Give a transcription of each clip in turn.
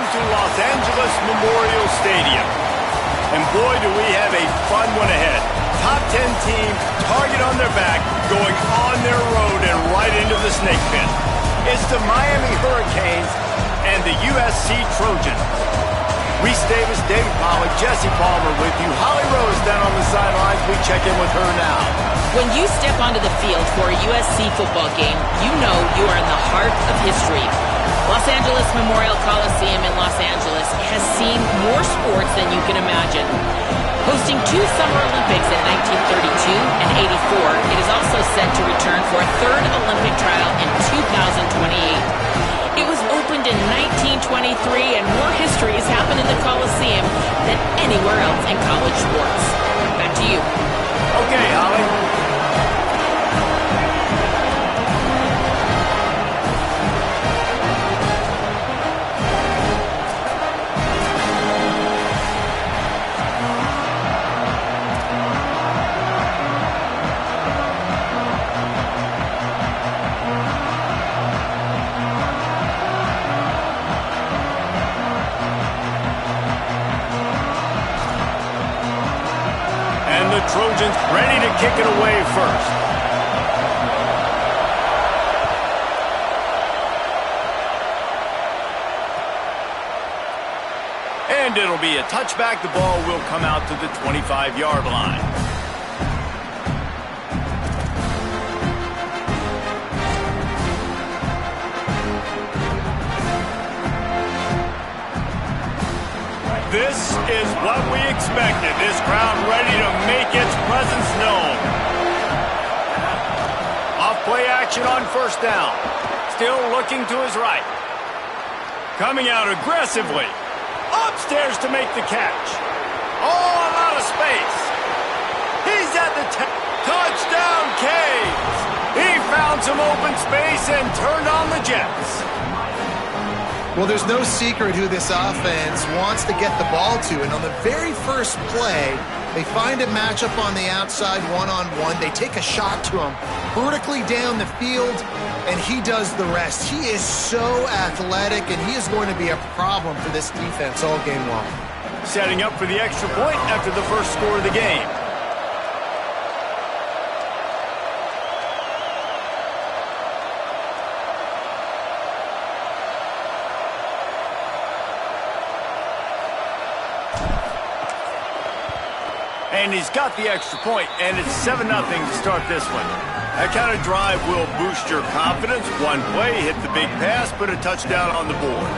to Los Angeles Memorial Stadium. And boy, do we have a fun one ahead. Top 10 team, target on their back, going on their road and right into the snake pit. It's the Miami Hurricanes and the USC Trojans. Reese Davis, David Pollack, Jesse Palmer with you. Holly Rose down on the sidelines. We check in with her now. When you step onto the field for a USC football game, you know you are in the heart of history. Los Angeles Memorial Coliseum in Los Angeles has seen more sports than you can imagine. Hosting 2 Summer Olympics in 1932 and 84, it is also set to return for a 3rd Olympic trial in 2028. It was opened in 1923, and more history has happened in the Coliseum than anywhere else in college sports. Back to you. Okay, Holly. Trojans ready to kick it away first. And it'll be a touchback. The ball will come out to the 25-yard line. This is what we expected. This crowd ready to make its presence known. Off play action on first down. Still looking to his right. Coming out aggressively. Upstairs to make the catch. Oh, a lot of space. He's at the touchdown Canes. He found some open space and turned on the Jets. Well, there's no secret who this offense wants to get the ball to. And on the very first play, they find a matchup on the outside one-on-one. They take a shot to him vertically down the field, and he does the rest. He is so athletic, and he is going to be a problem for this defense all game long. Setting up for the extra point after the first score of the game. And he's got the extra point, and it's 7-0 to start this one. That kind of drive will boost your confidence. One play, hit the big pass, put a touchdown on the board.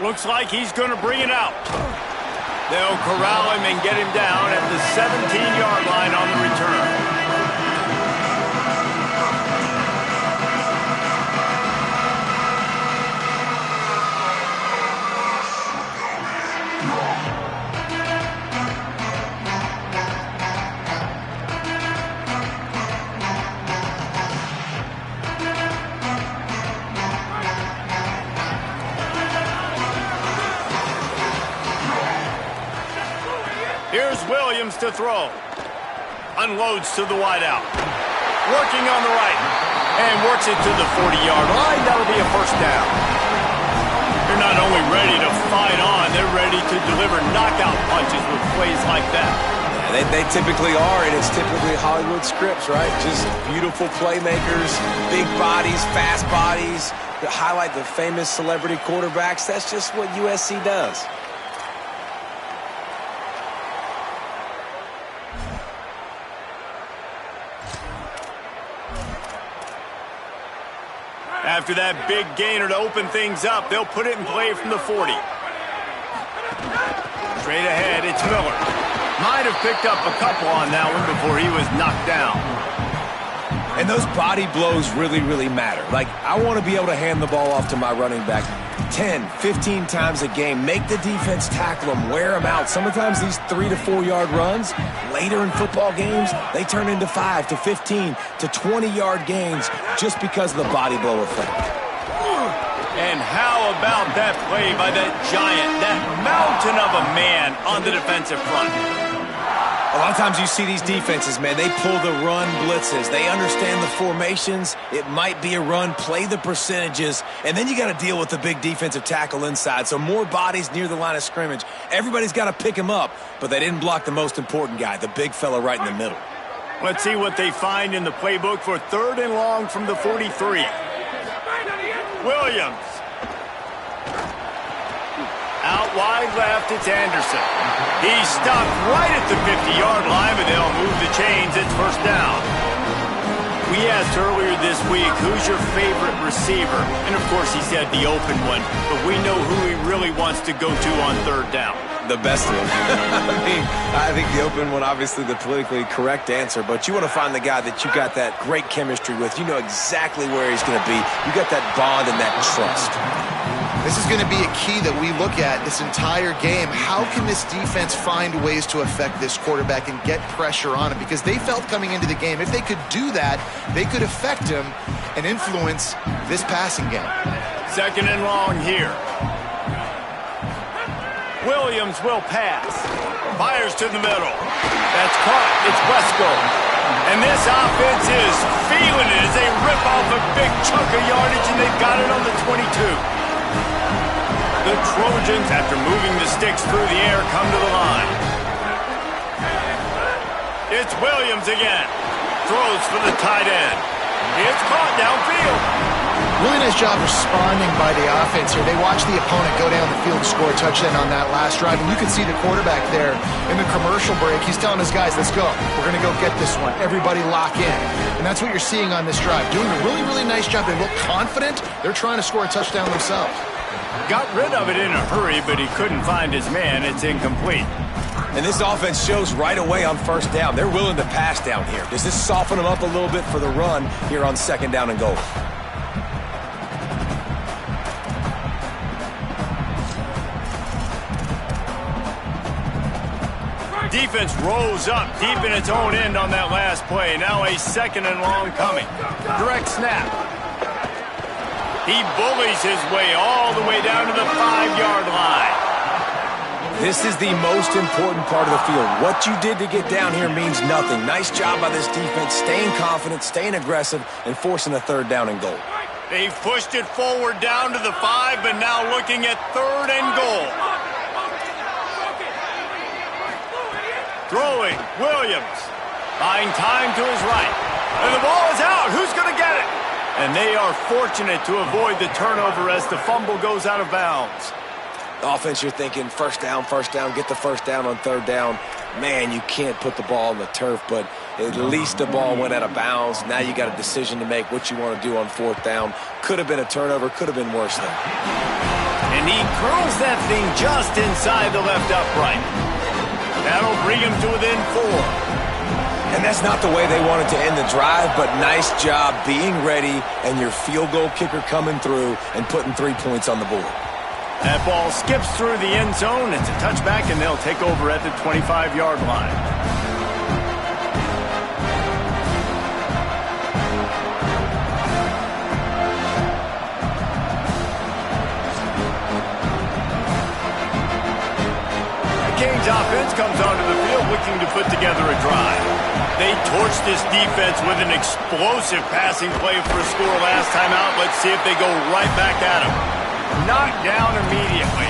Looks like he's going to bring it out. They'll corral him and get him down at the 17-yard line on the return. Here's Williams to throw. Unloads to the wideout. Working on the right. And works it to the 40-yard line. That'll be a first down. They're not only ready to fight on, they're ready to deliver knockout punches with plays like that. Yeah, they typically are, and it's typically Hollywood scripts, right? Just beautiful playmakers, big bodies, fast bodies that highlight the famous celebrity quarterbacks. That's just what USC does. After that big gainer to open things up, they'll put it in play from the 40. Straight ahead, it's Miller. Might have picked up a couple on that one before he was knocked down. And those body blows really, really matter. Like, I want to be able to hand the ball off to my running back 10, 15 times a game. Make the defense tackle them, wear them out. Sometimes these 3 to 4 yard runs, later in football games, they turn into 5 to 15 to 20-yard gains just because of the body blow effect. And how about that play by that giant, that mountain of a man on the defensive front? A lot of times you see these defenses, man, they pull the run blitzes. They understand the formations. It might be a run, play the percentages, and then you got to deal with the big defensive tackle inside. So more bodies near the line of scrimmage. Everybody's got to pick him up, but they didn't block the most important guy, the big fella right in the middle. Let's see what they find in the playbook for 3rd and long from the 43. Williams. Out wide left, it's Anderson. He's stopped right at the 50-yard line, but they'll move the chains. It's 1st down. We asked earlier this week, who's your favorite receiver? And, of course, he said the open one, but we know who he really wants to go to on 3rd down. The best one. I think the open one, obviously the politically correct answer, but you want to find the guy that you got that great chemistry with. You know exactly where he's going to be. You got that bond and that trust. This is going to be a key that we look at this entire game. How can this defense find ways to affect this quarterback and get pressure on him? Because they felt coming into the game, if they could do that, they could affect him and influence this passing game. 2nd and long here. Williams will pass. Fires to the middle. That's caught. It's Wesco. And this offense is feeling it as they rip off a big chunk of yardage, and they've got it on the 22. The Trojans, after moving the sticks through the air, come to the line. It's Williams again. Throws for the tight end. It's caught downfield. Really nice job responding by the offense here. They watched the opponent go down the field and score a touchdown on that last drive. And you can see the quarterback there in the commercial break. He's telling his guys, let's go. We're going to go get this one. Everybody lock in. And that's what you're seeing on this drive. Doing a really, really nice job. They look confident. They're trying to score a touchdown themselves. Got rid of it in a hurry, but he couldn't find his man. It's incomplete. And this offense shows right away on 1st down. They're willing to pass down here. Does this soften them up a little bit for the run here on 2nd down and goal? Defense rose up deep in its own end on that last play. Now a 2nd and long coming. Direct snap. He bullies his way all the way down to the 5-yard line. This is the most important part of the field. What you did to get down here means nothing. Nice job by this defense, staying confident, staying aggressive, and forcing a 3rd down and goal. They've pushed it forward down to the 5, but now looking at 3rd and goal. Throwing, Williams. Buying time to his right. And the ball is out. Who's going to get it? And they are fortunate to avoid the turnover as the fumble goes out of bounds. Offense, you're thinking 1st down, get the 1st down on 3rd down. Man, you can't put the ball on the turf, but at least the ball went out of bounds. Now you got a decision to make what you want to do on 4th down. Could have been a turnover, could have been worse though. And he curls that thing just inside the left upright. That'll bring him to within 4. And that's not the way they wanted to end the drive, but nice job being ready and your field goal kicker coming through and putting 3 points on the board. That ball skips through the end zone. It's a touchback, and they'll take over at the 25-yard line. Canes offense comes onto the field looking to put together a drive. They torched this defense with an explosive passing play for a score last time out. Let's see if they go right back at him. Knocked down immediately.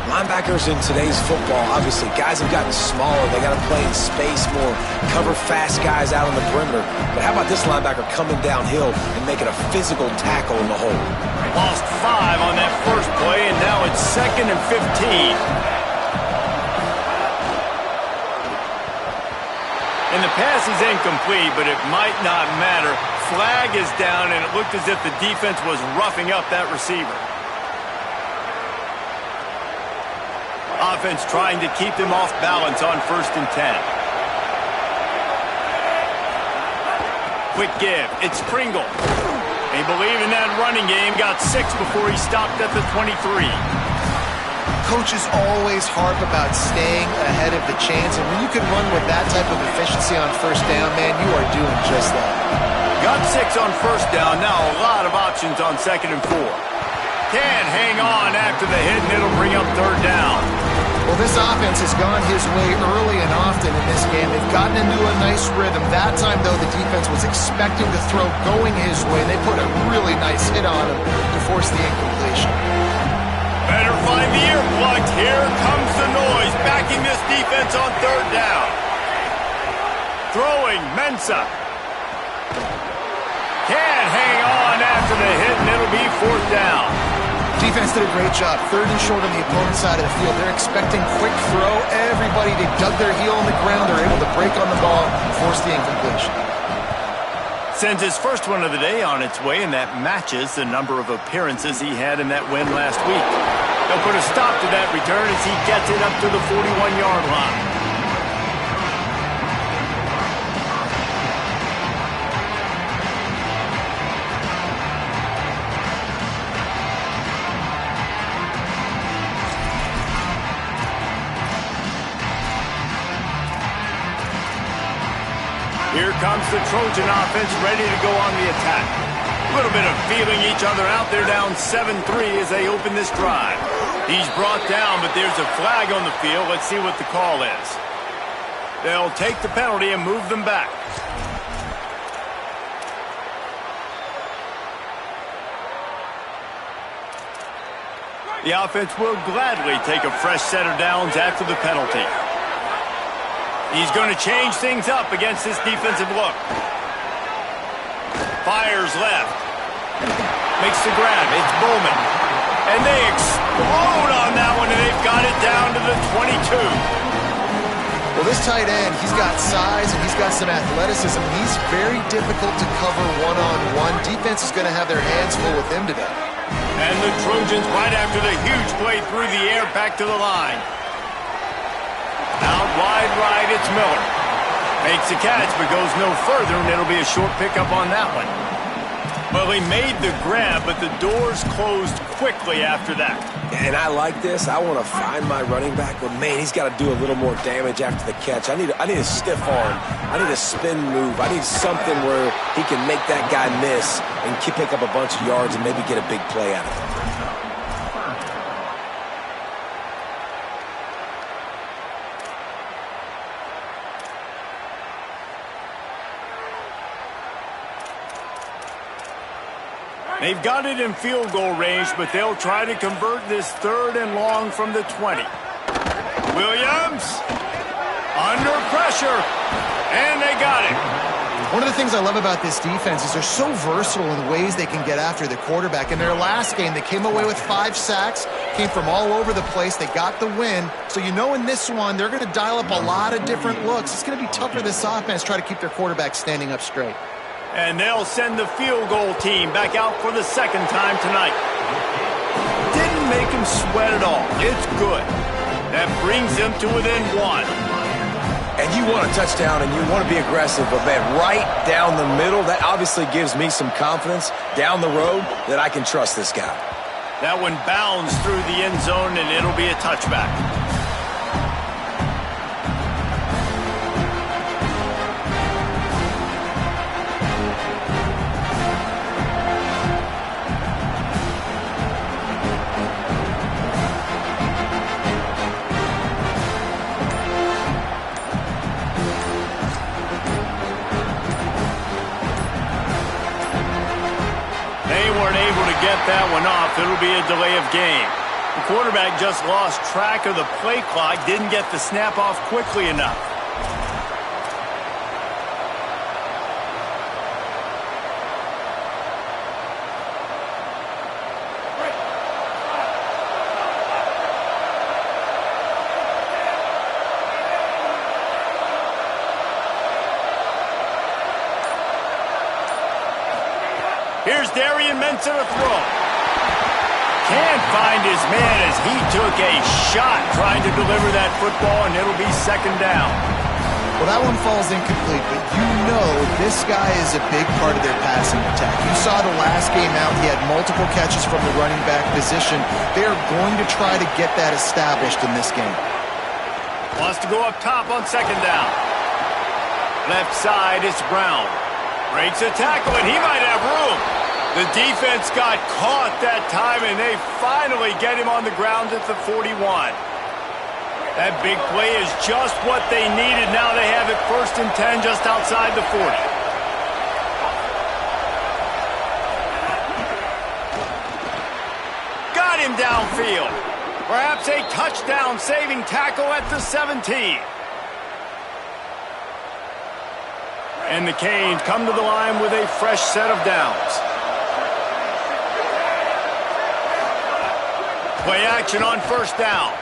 Linebackers in today's football, obviously, guys have gotten smaller. They got to play in space more, cover fast guys out on the perimeter. But how about this linebacker coming downhill and making a physical tackle in the hole? Lost 5 on that first play, and now it's 2nd and 15. And the pass is incomplete, but it might not matter. Flag is down, and it looked as if the defense was roughing up that receiver. Offense trying to keep them off balance on 1st and 10. Quick give. It's Pringle. They believe in that running game. Got 6 before he stopped at the 23. Coaches always harp about staying ahead of the chains, and when you can run with that type of efficiency on 1st down, man, you are doing just that. Got 6 on 1st down. Now a lot of options on 2nd and 4. Can hang on after the hit, and it'll bring up 3rd down. Well, this offense has gone his way early and often in this game. They've gotten into a nice rhythm. That time, though, the defense was expecting the throw going his way, and they put a really nice hit on him to force the incompletion. Better find the earplugs. Here comes the noise, backing this defense on third down. Throwing, Mensah. Can't hang on after the hit, and it'll be fourth down. Defense did a great job. Third and short on the opponent's side of the field. They're expecting quick throw. Everybody, they dug their heel on the ground. They're able to break on the ball and force the incompletion. Sends his first one of the day on its way, and that matches the number of appearances he had in that win last week. They'll put a stop to that return as he gets it up to the 41-yard line. Here comes the Trojan offense ready to go on the attack. A little bit of feeling each other out there, down 7-3 as they open this drive. He's brought down, but there's a flag on the field. Let's see what the call is. They'll take the penalty and move them back. The offense will gladly take a fresh set of downs after the penalty. He's going to change things up against this defensive look. Fires left. Makes the grab. It's Bowman. And they explode on that one, and they've got it down to the 22. Well, this tight end, he's got size and he's got some athleticism. He's very difficult to cover one-on-one. Defense is going to have their hands full with him today. And the Trojans, right after the huge play through the air, back to the line. Out wide right, it's Miller. Makes the catch, but goes no further, and it'll be a short pickup on that one. Well, he made the grab, but the doors closed quickly after that. And I like this. I want to find my running back, but, man, he's got to do a little more damage after the catch. I need a stiff arm. I need a spin move. I need something where he can make that guy miss and pick up a bunch of yards and maybe get a big play out of it. They've got it in field goal range, but they'll try to convert this third and long from the 20. Williams under pressure, and they got it. One of the things I love about this defense is they're so versatile in ways they can get after the quarterback. In their last game, they came away with 5 sacks, came from all over the place. They got the win. So you know in this one, they're going to dial up a lot of different looks. It's going to be tough for this offense to try to keep their quarterback standing up straight. And they'll send the field goal team back out for the second time tonight. Didn't make him sweat at all. It's good. That brings them to within 1. And you want a touchdown and you want to be aggressive, but, man, right down the middle, that obviously gives me some confidence down the road that I can trust this guy. That one bounds through the end zone, and it'll be a touchback. Get that one off. It'll be a delay of game. The quarterback just lost track of the play clock, didn't get the snap off quickly enough. Here's Darian Mensah to throw. Can't find his man as he took a shot trying to deliver that football, and it'll be second down. Well, that one falls incomplete, but you know this guy is a big part of their passing attack. You saw the last game out. He had multiple catches from the running back position. They're going to try to get that established in this game. Wants to go up top on second down. Left side, it's Brown. Breaks a tackle, and he might have room. The defense got caught that time, and they finally get him on the ground at the 41. That big play is just what they needed. Now they have it 1st and 10 just outside the 40. Got him downfield. Perhaps a touchdown-saving tackle at the 17. And the Canes come to the line with a fresh set of downs. Play action on 1st down.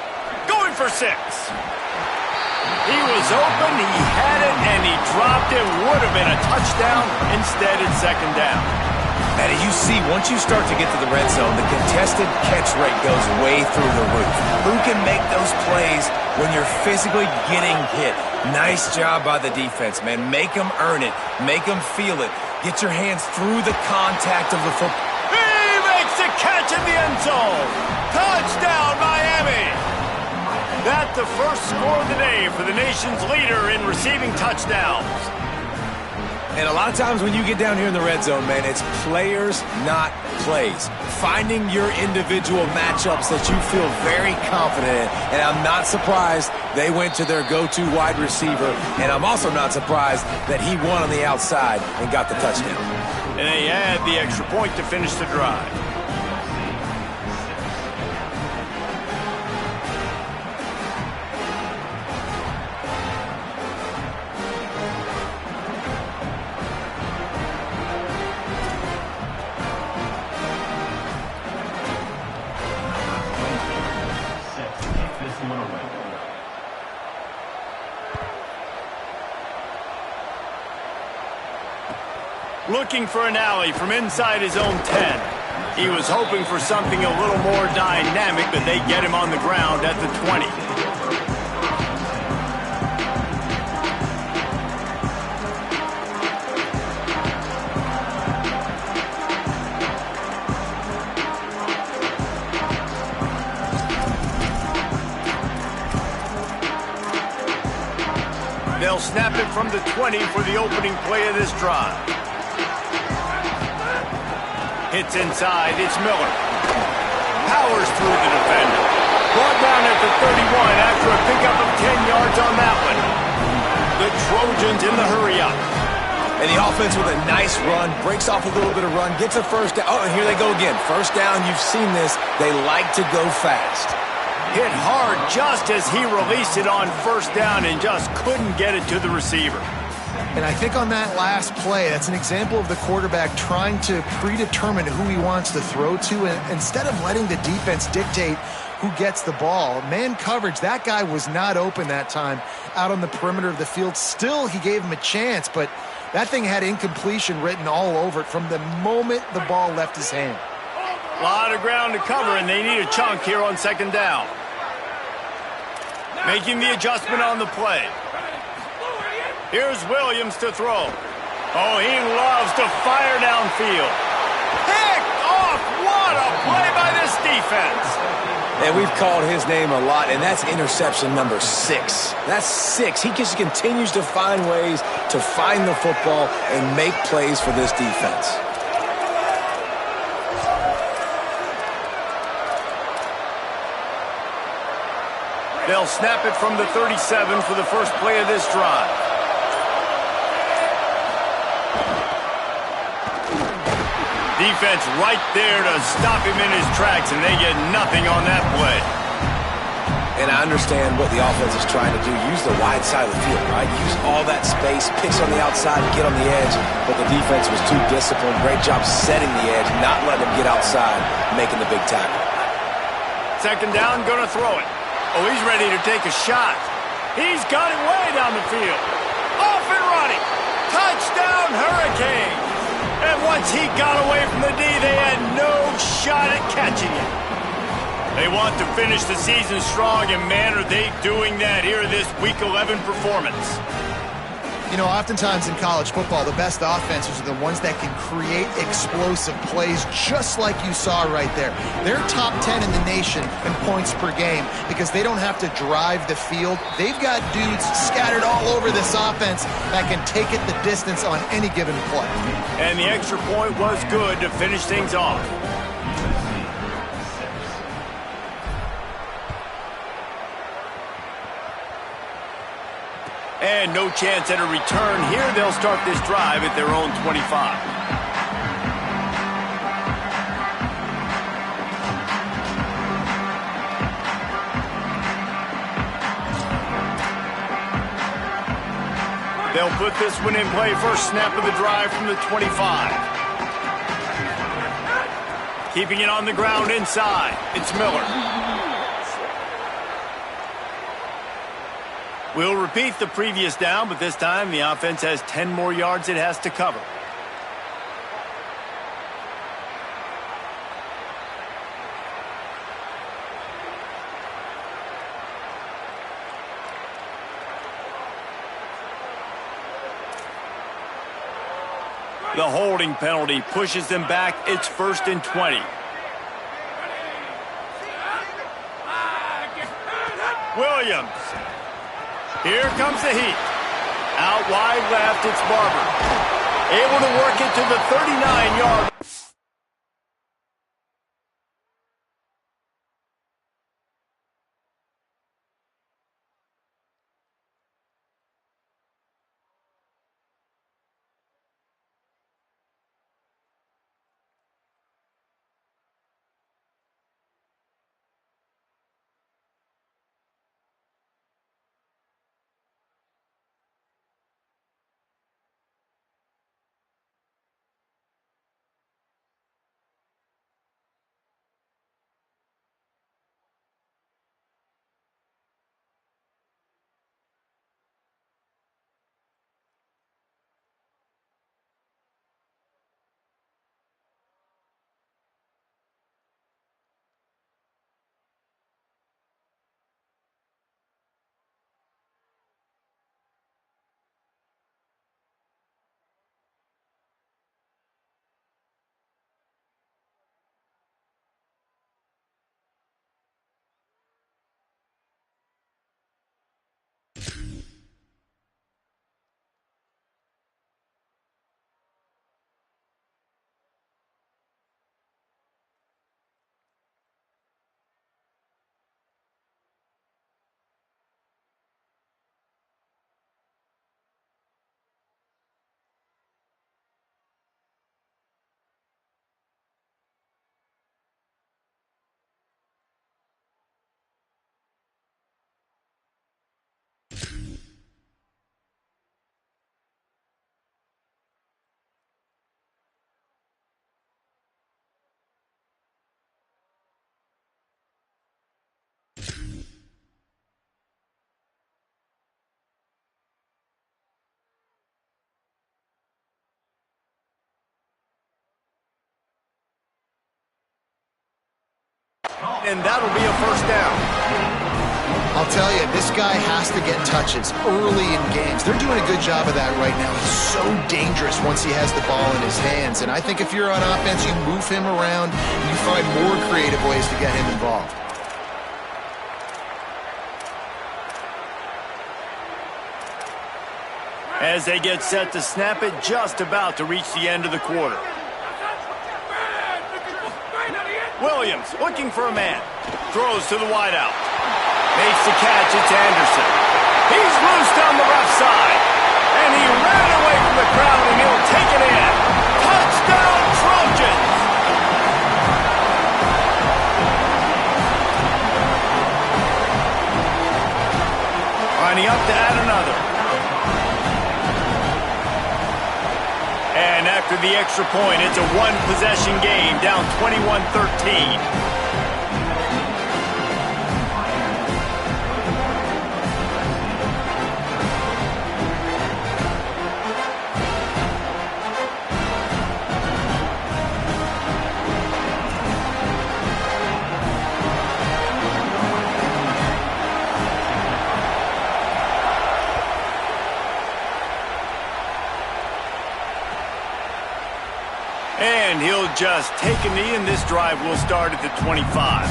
Going for 6. He was open, he had it, and he dropped it. Would have been a touchdown. Instead, it's 2nd down. And you see, once you start to get to the red zone, the contested catch rate goes way through the roof. Who can make those plays when you're physically getting hit? Nice job by the defense, man. Make them earn it. Make them feel it. Get your hands through the contact of the football. He makes the catch in the end zone. Touchdown, Miami. That's the first score of the day for the nation's leader in receiving touchdowns. And a lot of times when you get down here in the red zone, man, it's players, not plays. Finding your individual matchups that you feel very confident in. And I'm not surprised they went to their go-to wide receiver. And I'm also not surprised that he won on the outside and got the touchdown. And they had the extra point to finish the drive. Looking for an alley from inside his own 10. He was hoping for something a little more dynamic, but they get him on the ground at the 20. They'll snap it from the 20 for the opening play of this drive. Hits inside, it's Miller. Powers through the defender. Brought down at the 31 after a pickup of 10 yards on that one. The Trojans in the hurry-up. And the offense with a nice run, breaks off a little bit of run, gets a 1st down. Oh, and here they go again. 1st down, you've seen this. They like to go fast. Hit hard just as he released it on 1st down and just couldn't get it to the receiver. And I think on that last play, that's an example of the quarterback trying to predetermine who he wants to throw to, and instead of letting the defense dictate who gets the ball. Man coverage, that guy was not open that time out on the perimeter of the field. Still, he gave him a chance, but that thing had incompletion written all over it from the moment the ball left his hand. A lot of ground to cover, and they need a chunk here on 2nd down. Making the adjustment on the play. Here's Williams to throw. Oh, he loves to fire downfield. Picked off! What a play by this defense! And we've called his name a lot, and that's interception number 6. That's 6. He just continues to find ways to find the football and make plays for this defense. They'll snap it from the 37 for the first play of this drive. Defense right there to stop him in his tracks, and they get nothing on that play. And I understand what the offense is trying to do. Use the wide side of the field, right? Use all that space, pitch on the outside, get on the edge. But the defense was too disciplined. Great job setting the edge, not letting him get outside, making the big tackle. 2nd down, gonna throw it. Oh, he's ready to take a shot. He's got it way down the field. Off and running. Touchdown, Hurricane. And once he got away from the D, they had no shot at catching it. They want to finish the season strong, and man, are they doing that here in this Week 11 performance. You know, oftentimes in college football, the best offenses are the ones that can create explosive plays, just like you saw right there. They're top 10 in the nation in points per game because they don't have to drive the field. They've got dudes scattered all over this offense that can take it the distance on any given play. And the extra point was good to finish things off. And no chance at a return here. They'll start this drive at their own 25. They'll put this one in play. First snap of the drive from the 25. Keeping it on the ground inside. It's Miller. We'll repeat the previous down, but this time the offense has 10 more yards it has to cover. The holding penalty pushes them back. It's 1st and 20. Williams. Here comes the heat. Out wide left, it's Barber. Able to work it to the 39-yard. And that'll be a first down. I'll tell you, this guy has to get touches early in games. They're doing a good job of that right now. He's so dangerous once he has the ball in his hands. And I think if you're on offense, you move him around and you find more creative ways to get him involved. As they get set to snap it, just about to reach the end of the quarter. Williams looking for a man. Throws to the wideout. Makes the catch. It's Anderson. He's loose down the left side. And he ran away from the crowd, and he'll take it in. Touchdown, Trojans! Lining up to add another. And after the extra point, it's a one-possession game, down 21-13. And he'll just take a knee, and this drive will start at the 25.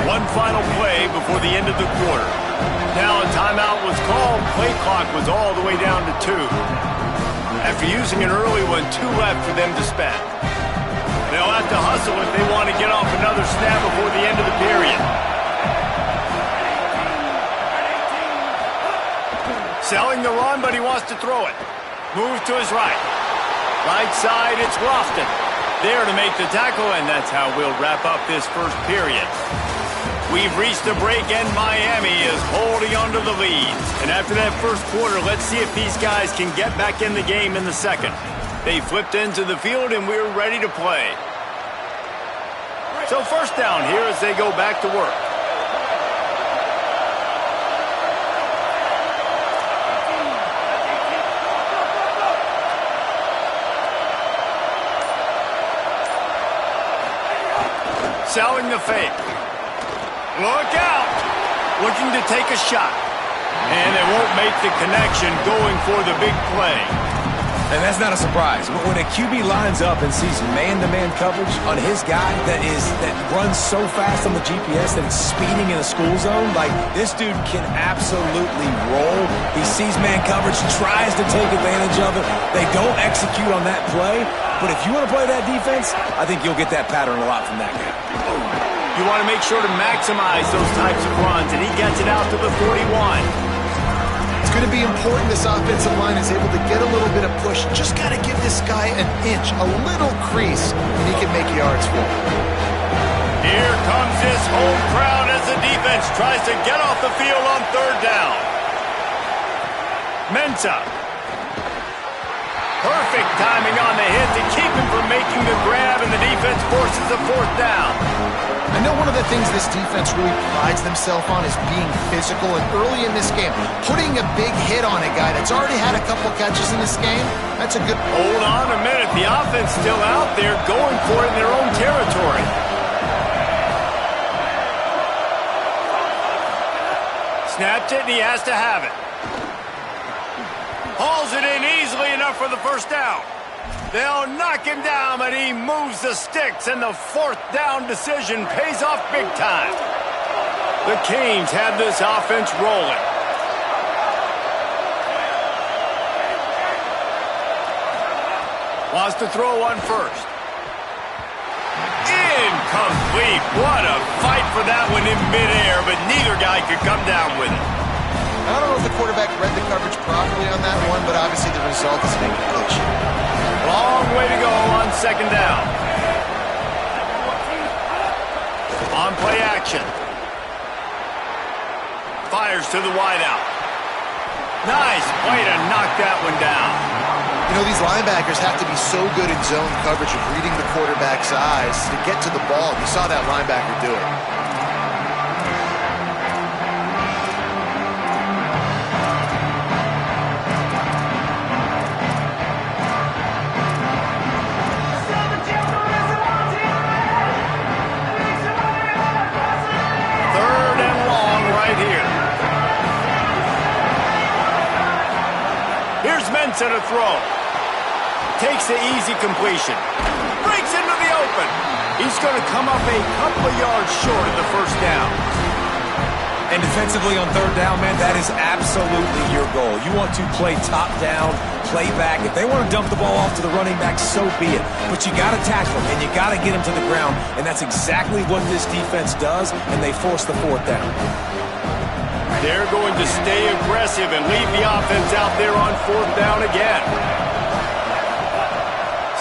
One final play end of the quarter. Now a timeout was called. Play clock was all the way down to 2. After using an early one, 2 left for them to spend. They'll have to hustle if they want to get off another snap before the end of the period. Selling the run, but he wants to throw it. Move to his right. Right side, it's Lofton. There to make the tackle, and that's how we'll wrap up this first period. We've reached a break, and Miami is holding on to the lead. And after that first quarter, let's see if these guys can get back in the game in the second. They flipped into the field, and we're ready to play. So first down here as they go back to work. Selling the fake. Look out! Looking to take a shot. And it won't make the connection, going for the big play. And that's not a surprise. When a QB lines up and sees man-to-man coverage on his guy that runs so fast on the GPS that it's speeding in a school zone, like, this dude can absolutely roll. He sees man coverage, tries to take advantage of it. They don't execute on that play. But if you want to play that defense, I think you'll get that pattern a lot from that guy. You want to make sure to maximize those types of runs, and he gets it out to the 41. It's going to be important this offensive line is able to get a little bit of push. Just got to give this guy an inch, a little crease, and he can make yards for him. Here comes this home crowd as the defense tries to get off the field on third down. Mensah. Perfect timing on the hit to keep him from making the grab, and the defense forces a fourth down. I know one of the things this defense really prides themselves on is being physical, and early in this game, putting a big hit on a guy that's already had a couple catches in this game, that's a good... Hold on a minute. The offense still out there going for it in their own territory. Snapped it, and he has to have it. Hauls it in easily enough for the first down. They'll knock him down, but he moves the sticks, and the fourth down decision pays off big time. The Canes have this offense rolling. Wants to throw one first. Incomplete. What a fight for that one in midair, but neither guy could come down with it. I don't know if the quarterback read the coverage properly on that one, but obviously the result is an incompletion. Long way to go on second down. On play action. Fires to the wideout. Nice play to knock that one down. You know, these linebackers have to be so good in zone coverage of reading the quarterback's eyes to get to the ball. You saw that linebacker do it. To the throw. Takes the easy completion. Breaks into the open. He's going to come up a couple of yards short of the first down. And defensively on third down, man, that is absolutely your goal. You want to play top down, play back. If they want to dump the ball off to the running back, so be it. But you got to tackle him, and you got to get him to the ground. And that's exactly what this defense does, and they force the fourth down. They're going to stay aggressive and leave the offense out there on fourth down again.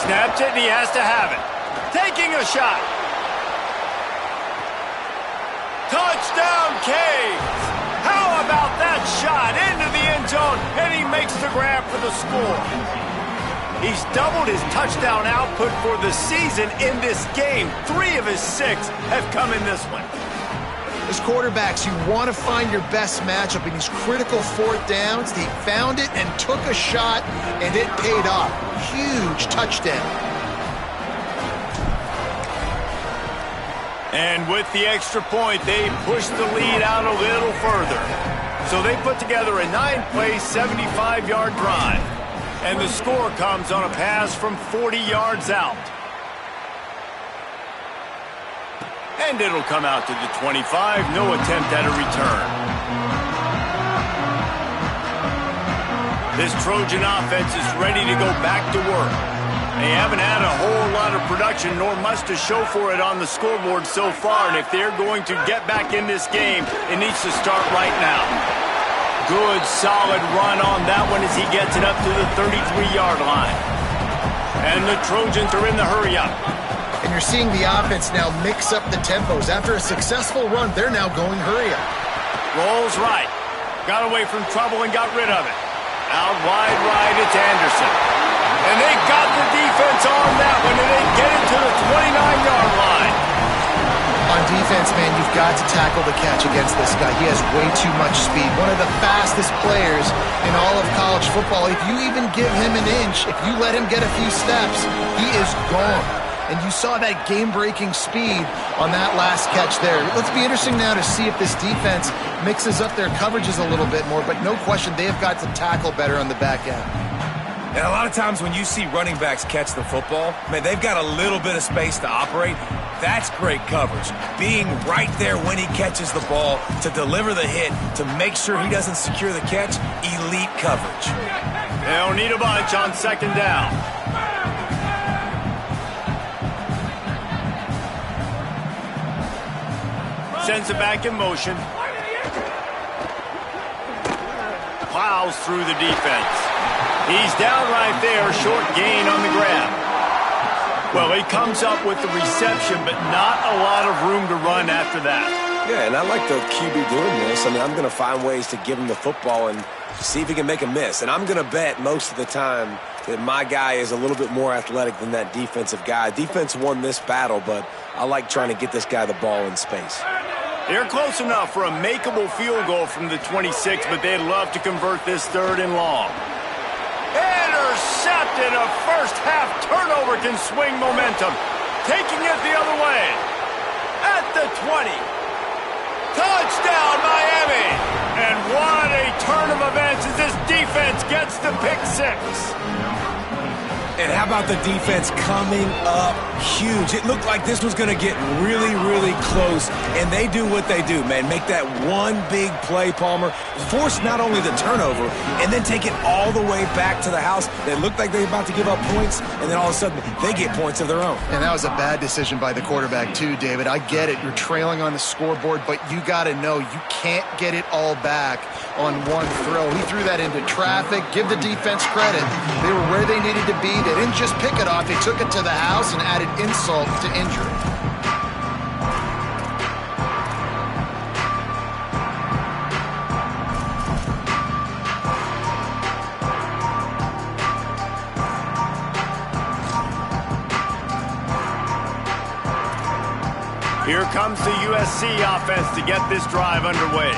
Snapped it, and he has to have it. Taking a shot. Touchdown, Canes! How about that shot into the end zone, and he makes the grab for the score. He's doubled his touchdown output for the season in this game. 3 of his 6 have come in this one. As quarterbacks, you want to find your best matchup in these critical fourth downs. He found it and took a shot, and it paid off. Huge touchdown. And with the extra point, they pushed the lead out a little further. So they put together a 9-play, 75-yard drive. And the score comes on a pass from 40 yards out. And it'll come out to the 25. No attempt at a return. This Trojan offense is ready to go back to work. They haven't had a whole lot of production, nor much to show for it on the scoreboard so far. And if they're going to get back in this game, it needs to start right now. Good, solid run on that one as he gets it up to the 33-yard line. And the Trojans are in the hurry-up. And you're seeing the offense now mix up the tempos. After a successful run, they're now going hurry-up. Rolls right. Got away from trouble and got rid of it. Out wide right, it's Anderson. And they got the defense on that one, and they get it to the 29-yard line. On defense, man, you've got to tackle the catch against this guy. He has way too much speed. One of the fastest players in all of college football. If you even give him an inch, if you let him get a few steps, he is gone. And you saw that game-breaking speed on that last catch there. Let's be interesting now to see if this defense mixes up their coverages a little bit more, but no question they have got to tackle better on the back end. And a lot of times when you see running backs catch the football, man, they've got a little bit of space to operate. That's great coverage. Being right there when he catches the ball to deliver the hit, to make sure he doesn't secure the catch, elite coverage. They don't need a bunch on second down. Sends it back in motion. Plows through the defense. He's down right there, short gain on the grab. Well, he comes up with the reception, but not a lot of room to run after that. Yeah, and I like the QB doing this. I mean, I'm going to find ways to give him the football and see if he can make a miss. And I'm going to bet most of the time that my guy is a little bit more athletic than that defensive guy. Defense won this battle, but I like trying to get this guy the ball in space. They're close enough for a makeable field goal from the 26, but they'd love to convert this 3rd and long. Intercepted. A first-half turnover can swing momentum. Taking it the other way. At the 20. Touchdown, Miami! And what a turn of events as this defense gets the pick 6. And how about the defense coming up huge? It looked like this was going to get really, really close, and they do what they do, man. Make that one big play, Palmer. Force not only the turnover, and then take it all the way back to the house. They looked like they were about to give up points, and then all of a sudden, they get points of their own. And that was a bad decision by the quarterback, too, David. I get it. You're trailing on the scoreboard, but you got to know you can't get it all back on one throw. He threw that into traffic. Give the defense credit. They were where they needed to be. They didn't just pick it off. They took it to the house and added insult to injury. Here comes the USC offense to get this drive underway.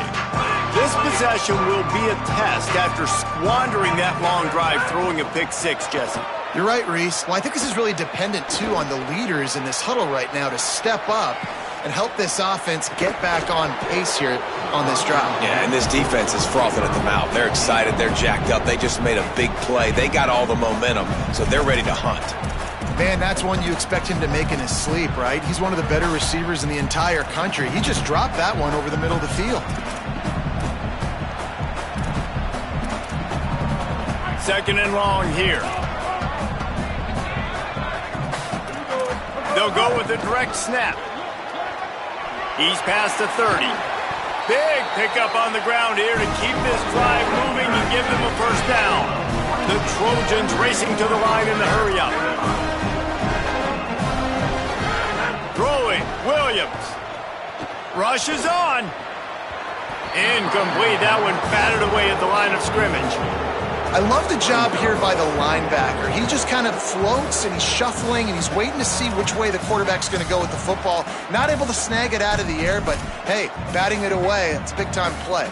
This possession will be a test after squandering that long drive, throwing a pick 6, Jesse. You're right, Reese. Well, I think this is really dependent, too, on the leaders in this huddle right now to step up and help this offense get back on pace here on this drive. Yeah, and this defense is frothing at the mouth. They're excited. They're jacked up. They just made a big play. They got all the momentum, so they're ready to hunt. Man, that's one you expect him to make in his sleep, right? He's one of the better receivers in the entire country. He just dropped that one over the middle of the field. Second and long here. They'll go with a direct snap. He's past the 30. Big pickup on the ground here to keep this drive moving and give them a first down. The Trojans racing to the line in the hurry-up. Throwing, Williams. Rushes on. Incomplete. That one batted away at the line of scrimmage. I love the job here by the linebacker. He just kind of floats and he's shuffling and he's waiting to see which way the quarterback's going to go with the football. Not able to snag it out of the air, but hey, batting it away, it's a big-time play.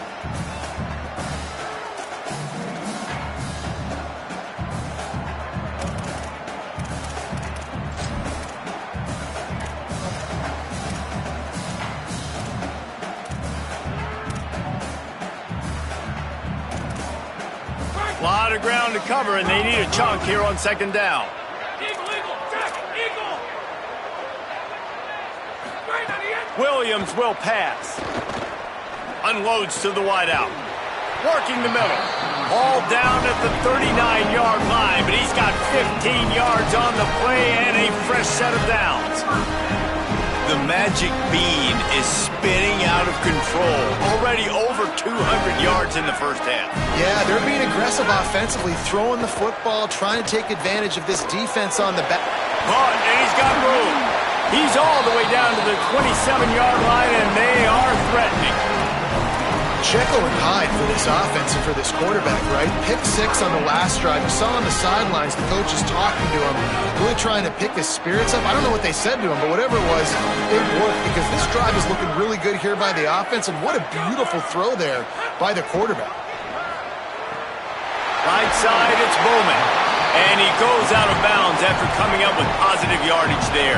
A lot of ground to cover, and they need a chunk here on second down. Williams will pass. Unloads to the wideout. Working the middle. All down at the 39-yard line, but he's got 15 yards on the play and a fresh set of downs. The magic bean is spinning out of control. Already over 200 yards in the first half. Yeah, they're being aggressive offensively, throwing the football, trying to take advantage of this defense on the back. But he's got room. He's all the way down to the 27-yard line, and they are threatening. Jekyll and Hyde for this offense and for this quarterback, right? Pick 6 on the last drive. You saw on the sidelines the coach is talking to him, really trying to pick his spirits up. I don't know what they said to him, but whatever it was, it worked because this drive is looking really good here by the offense, and what a beautiful throw there by the quarterback. Right side, it's Bowman. And he goes out of bounds after coming up with positive yardage there.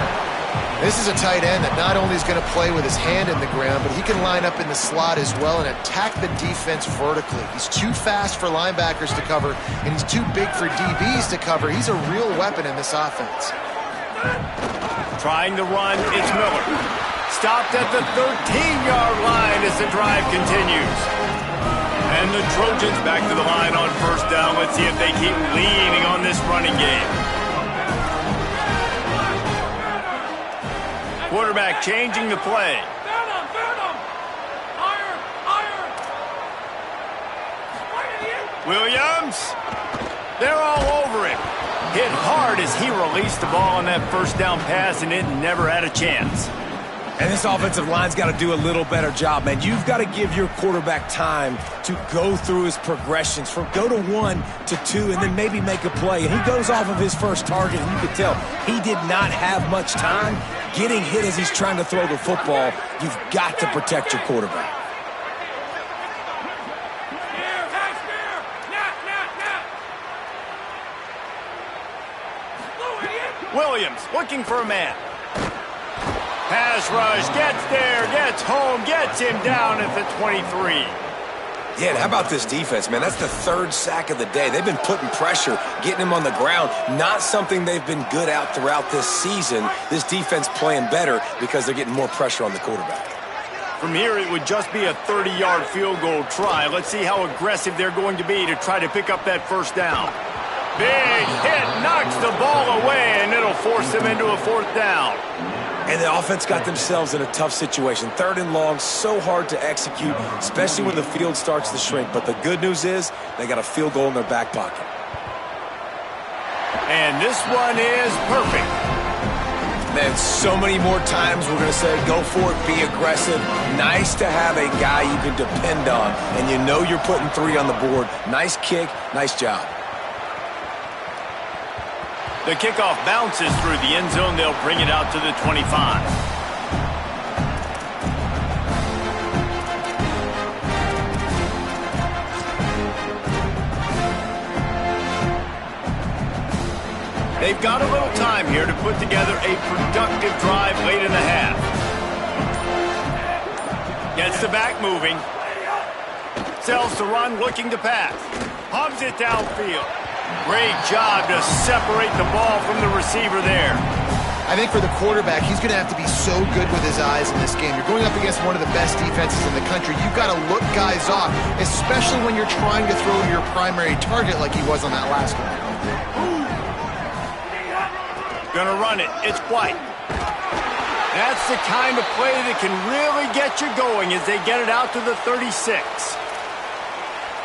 This is a tight end that not only is going to play with his hand in the ground, but he can line up in the slot as well and attack the defense vertically. He's too fast for linebackers to cover, and he's too big for DBs to cover. He's a real weapon in this offense. Trying to run, it's Miller. Stopped at the 13-yard line as the drive continues. And the Trojans back to the line on first down. Let's see if they keep leaning on this running game. Quarterback changing the play. Williams. They're all over him. Hit hard as he released the ball on that first down pass, and it never had a chance. And this offensive line's got to do a little better job, man. You've got to give your quarterback time to go through his progressions from go to 1 to 2 and then maybe make a play. And he goes off of his first target, and you can tell he did not have much time getting hit as he's trying to throw the football. You've got to protect your quarterback. Williams looking for a man. Pass rush, gets there, gets home, gets him down at the 23. Yeah, and how about this defense, man? That's the 3rd sack of the day. They've been putting pressure, getting him on the ground. Not something they've been good at throughout this season. This defense playing better because they're getting more pressure on the quarterback. From here, it would just be a 30-yard field goal try. Let's see how aggressive they're going to be to try to pick up that first down. Big hit, knocks the ball away, and it'll force them into a 4th down. And the offense got themselves in a tough situation. 3rd and long, so hard to execute, especially when the field starts to shrink. But the good news is they got a field goal in their back pocket. And this one is perfect. Man, so many more times we're going to say, go for it, be aggressive. Nice to have a guy you can depend on, and you know you're putting 3 on the board. Nice kick, nice job. The kickoff bounces through the end zone. They'll bring it out to the 25. They've got a little time here to put together a productive drive late in the half. Gets the back moving. Sells to run, looking to pass. Hubs it downfield. Great job to separate the ball from the receiver there. I think for the quarterback, he's going to have to be so good with his eyes in this game. You're going up against one of the best defenses in the country. You've got to look guys off, especially when you're trying to throw to your primary target like he was on that last one. Gonna run it. It's White. That's the kind of play that can really get you going as they get it out to the 36.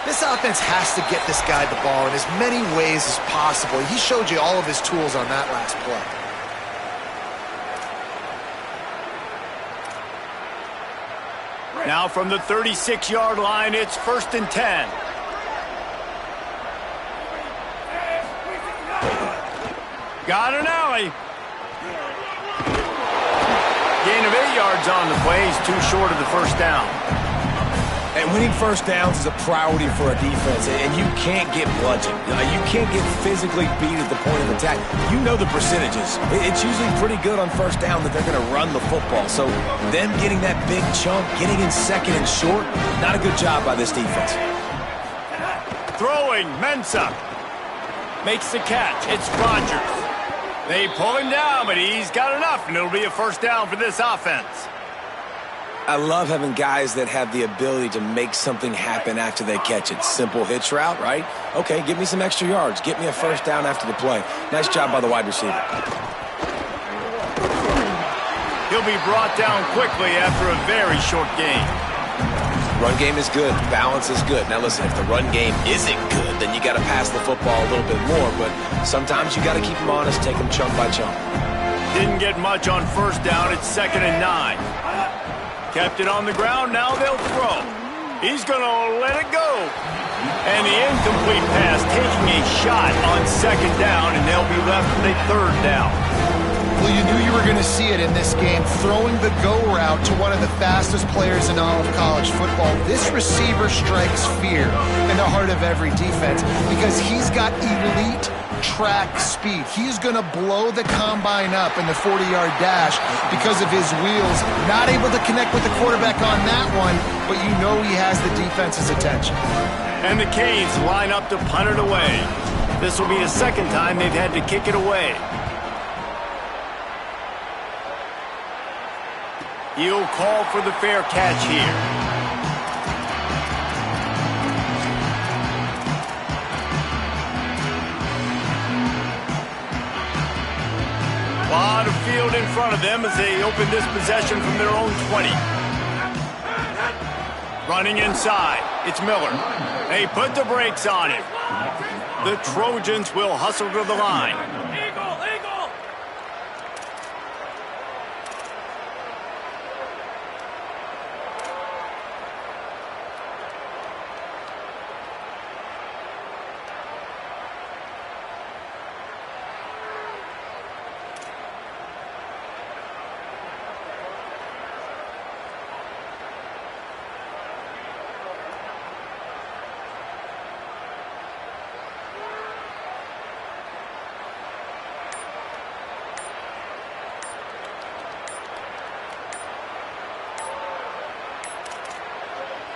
This offense has to get this guy the ball in as many ways as possible. He showed you all of his tools on that last play. Now from the 36-yard line, it's 1st and 10. Got an alley. Gain of 8 yards on the play. He's too short of the first down. And winning first downs is a priority for a defense, and you can't get bludgeoned. You can't get physically beat at the point of attack. You know the percentages. It's usually pretty good on first down that they're going to run the football. So them getting that big chunk, getting in 2nd and short, not a good job by this defense. Throwing, Mensah. Makes the catch. It's Rodgers. They pull him down, but he's got enough, and it'll be a first down for this offense. I love having guys that have the ability to make something happen after they catch it. Simple hitch route, right? Okay, give me some extra yards. Get me a first down after the play. Nice job by the wide receiver. He'll be brought down quickly after a very short game. Run game is good. Balance is good. Now listen, if the run game isn't good, then you got to pass the football a little bit more. But sometimes you got to keep them honest, take them chunk by chunk. Didn't get much on first down. It's 2nd and 9. Kept it on the ground. Now they'll throw. He's going to let it go. And the incomplete pass taking a shot on 2nd down, and they'll be left with a 3rd down. Well, you knew you were going to see it in this game, throwing the go route to one of the fastest players in all of college football. This receiver strikes fear in the heart of every defense because he's got elite track speed. He's going to blow the combine up in the 40-yard dash because of his wheels. Not able to connect with the quarterback on that one, but you know he has the defense's attention. And the Canes line up to punt it away. This will be the 2nd time they've had to kick it away. He'll call for the fair catch here. A lot of field in front of them as they open this possession from their own 20. Running inside, it's Miller. They put the brakes on him. The Trojans will hustle to the line.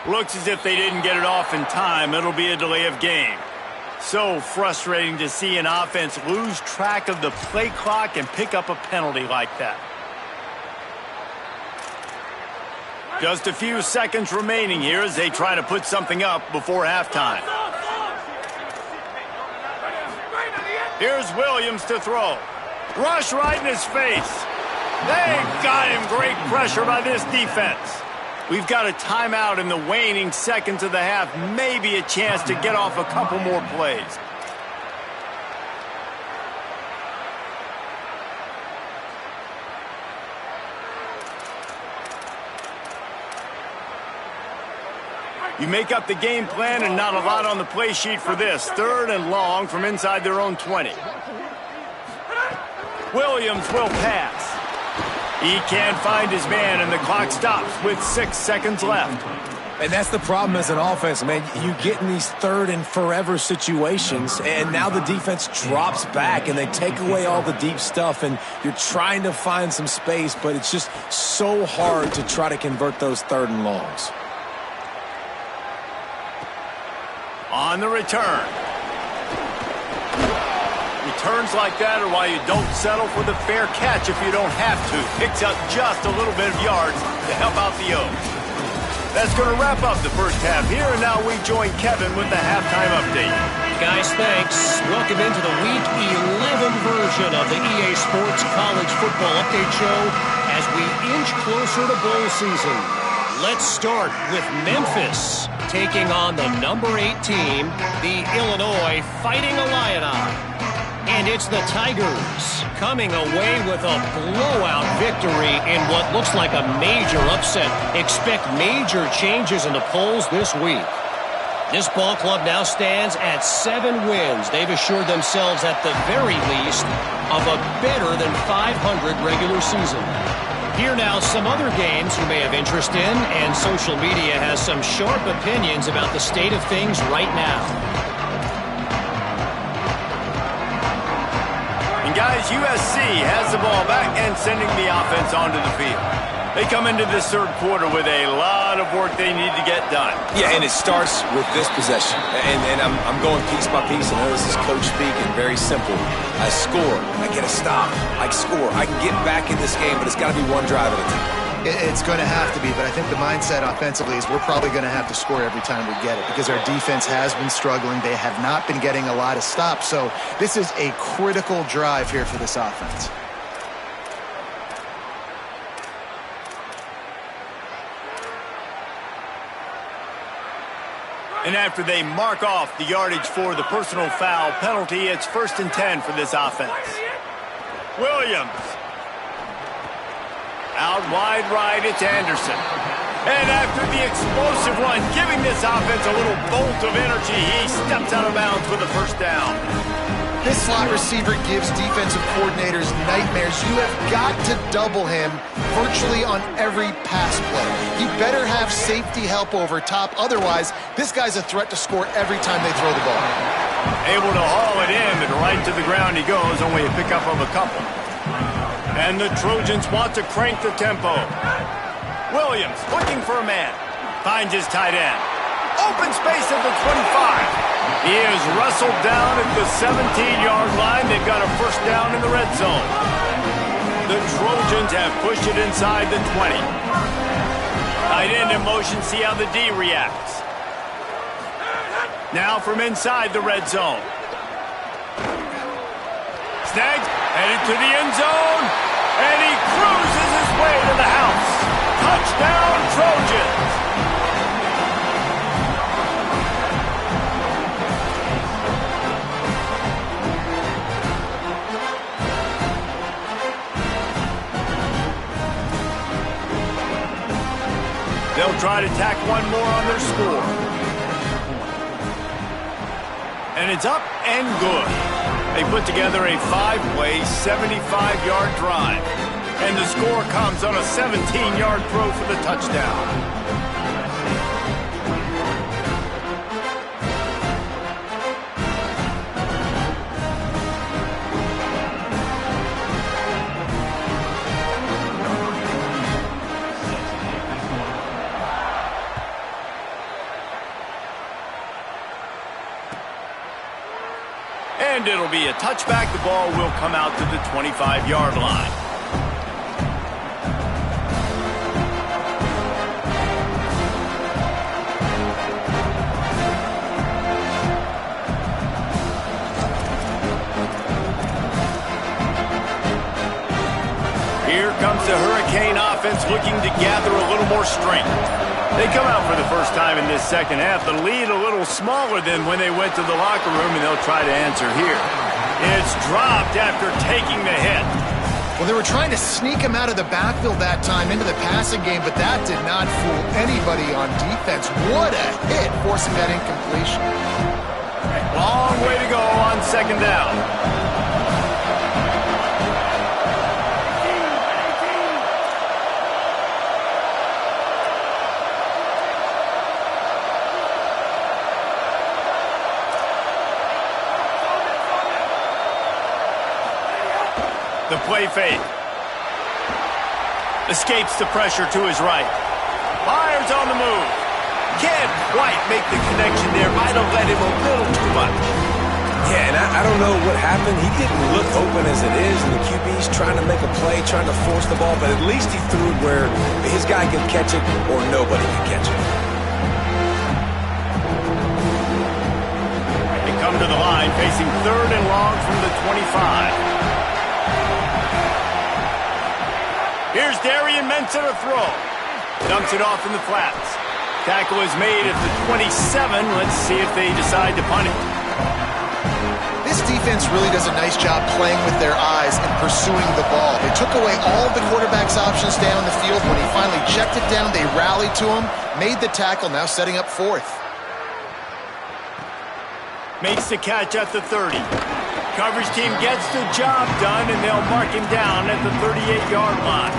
Looks as if they didn't get it off in time. It'll be a delay of game. So frustrating to see an offense lose track of the play clock and pick up a penalty like that. Just a few seconds remaining here as they try to put something up before halftime. Here's Williams to throw. Rush right in his face. They got him. Great pressure by this defense. We've got a timeout in the waning seconds of the half. Maybe a chance to get off a couple more plays. You make up the game plan and not a lot on the play sheet for this. 3rd and long from inside their own 20. Williams will pass. He can't find his man, and the clock stops with 6 seconds left. And that's the problem as an offense, man. You get in these 3rd and forever situations, and now the defense drops back, and they take away all the deep stuff, and you're trying to find some space, but it's just so hard to try to convert those 3rd and longs. On the return. Returns like that are why you don't settle for the fair catch if you don't have to. Picks up just a little bit of yards to help out the Oaks. That's going to wrap up the first half here, and now we join Kevin with the halftime update. Guys, thanks. Welcome into the Week 11 version of the EA Sports College Football Update Show as we inch closer to bowl season. Let's start with Memphis taking on the number 8 team, the Illinois Fighting Illini. And it's the Tigers coming away with a blowout victory in what looks like a major upset. Expect major changes in the polls this week. This ball club now stands at 7 wins. They've assured themselves at the very least of a better than 500 regular season. Here now some other games you may have interest in, and social media has some sharp opinions about the state of things right now. And guys, USC has the ball back and sending the offense onto the field. They come into this 3rd quarter with a lot of work they need to get done. Yeah, and it starts with this possession. And I'm going piece by piece. I know this is coach speaking, very simple. I score, I get a stop, I score. I can get back in this game, but it's got to be one drive at a time. It's going to have to be, but I think the mindset offensively is we're probably going to have to score every time we get it because our defense has been struggling. They have not been getting a lot of stops, so this is a critical drive here for this offense. And after they mark off the yardage for the personal foul penalty, it's 1st and 10 for this offense. Williams. Out wide right, it's Anderson. And after the explosive run, giving this offense a little bolt of energy, he steps out of bounds with a first down. This slot receiver gives defensive coordinators nightmares. You have got to double him virtually on every pass play. He better have safety help over top. Otherwise, this guy's a threat to score every time they throw the ball. Able to haul it in, and right to the ground he goes, only a pickup of a couple. And the Trojans want to crank the tempo. Williams looking for a man. Finds his tight end. Open space at the 25. He is wrestled down at the 17-yard line. They've got a first down in the red zone. The Trojans have pushed it inside the 20. Tight end in motion, see how the D reacts. Now from inside the red zone. Snags, headed to the end zone, and he cruises his way to the house. Touchdown, Trojans! They'll try to tack one more on their score. And it's up and good. They put together a 5-play, 75-yard drive. And the score comes on a 17-yard throw for the touchdown. And it'll be a touchback. The ball will come out to the 25-yard line. Here comes the Hurricane offense looking to gather a little more strength. They come out for the first time in this second half. The lead a little smaller than when they went to the locker room, and they'll try to answer here. It's dropped after taking the hit. Well, they were trying to sneak him out of the backfield that time into the passing game, but that did not fool anybody on defense. What a hit, forcing that incompletion. Long way to go on second down. The play fake. Escapes the pressure to his right. Fires on the move. Can't quite make the connection there. Might have let him a little too much. Yeah, and I don't know what happened. He didn't look open as it is, and the QB's trying to make a play, trying to force the ball, but at least he threw it where his guy could catch it or nobody could catch it. They come to the line facing 3rd and long from the 25. Here's Darian Mensah to throw. Dumps it off in the flats. Tackle is made at the 27. Let's see if they decide to punt it. This defense really does a nice job playing with their eyes and pursuing the ball. They took away all of the quarterback's options down the field. When he finally checked it down, they rallied to him, made the tackle, now setting up 4th. Makes the catch at the 30. Coverage team gets the job done, and they'll mark him down at the 38-yard line.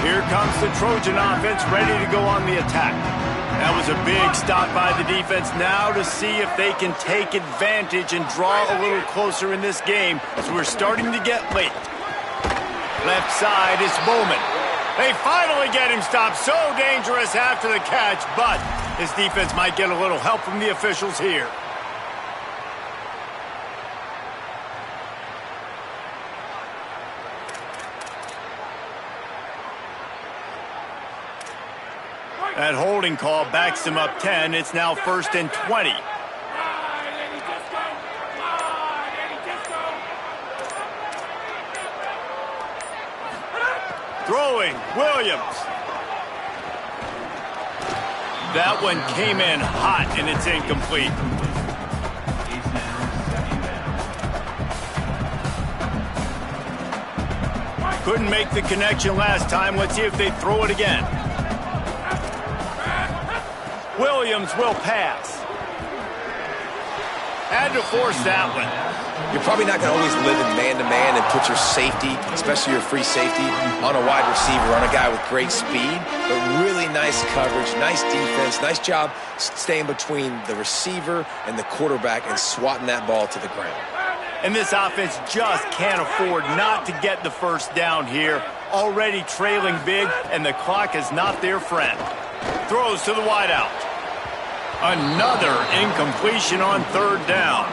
Here comes the Trojan offense ready to go on the attack. That was a big stop by the defense. Now to see if they can take advantage and draw a little closer in this game as we're starting to get late. Left side is Bowman. They finally get him stopped. So dangerous after the catch, but his defense might get a little help from the officials here. That holding call backs them up 10. It's now 1st and 20. Throwing, Williams. That one came in hot, and it's incomplete. Couldn't make the connection last time. Let's see if they throw it again. Williams will pass. Had to force that one. You're probably not going to always live in man-to-man and put your safety, especially your free safety, on a wide receiver, on a guy with great speed, but really nice coverage, nice defense, nice job staying between the receiver and the quarterback and swatting that ball to the ground. And this offense just can't afford not to get the first down here. Already trailing big, and the clock is not their friend. Throws to the wideout. Another incompletion on 3rd down.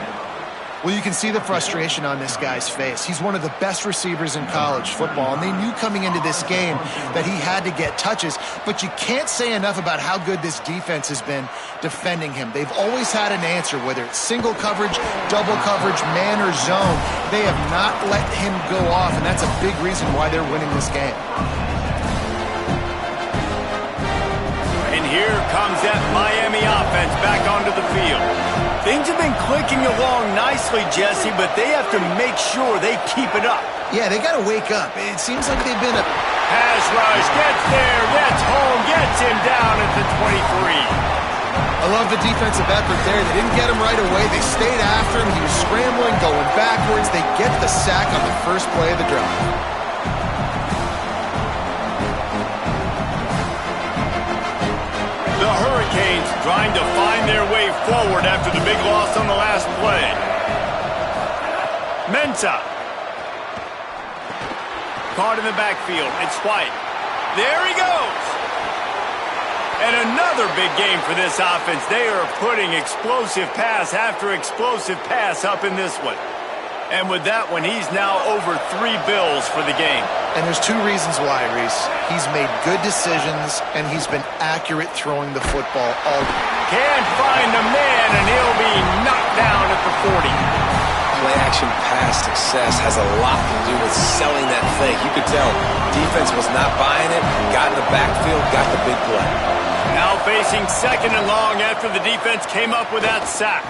Well, you can see the frustration on this guy's face. He's one of the best receivers in college football, and they knew coming into this game that he had to get touches, but you can't say enough about how good this defense has been defending him. They've always had an answer, whether it's single coverage, double coverage, man or zone. They have not let him go off, and that's a big reason why they're winning this game. And here comes that Miami offense back onto the field. Things have been clicking along nicely, Jesse, but they have to make sure they keep it up. Yeah, they got to wake up. It seems like they've been a pass rush, gets there, gets home, gets him down at the 23. I love the defensive effort there. They didn't get him right away. They stayed after him. He was scrambling, going backwards. They get the sack on the first play of the drive. The Hurricanes trying to find their way forward after the big loss on the last play. Mensah. Caught in the backfield. It's White. There he goes. And another big game for this offense. They are putting explosive pass after explosive pass up in this one. And with that one, he's now over 3 bills for the game. And there's 2 reasons why, Reese. He's made good decisions, and he's been accurate throwing the football all day. Can't find the man, and he'll be knocked down at the 40. Play-action pass success has a lot to do with selling that fake. You could tell defense was not buying it, got in the backfield, got the big play. Now facing 2nd and long after the defense came up with that sack.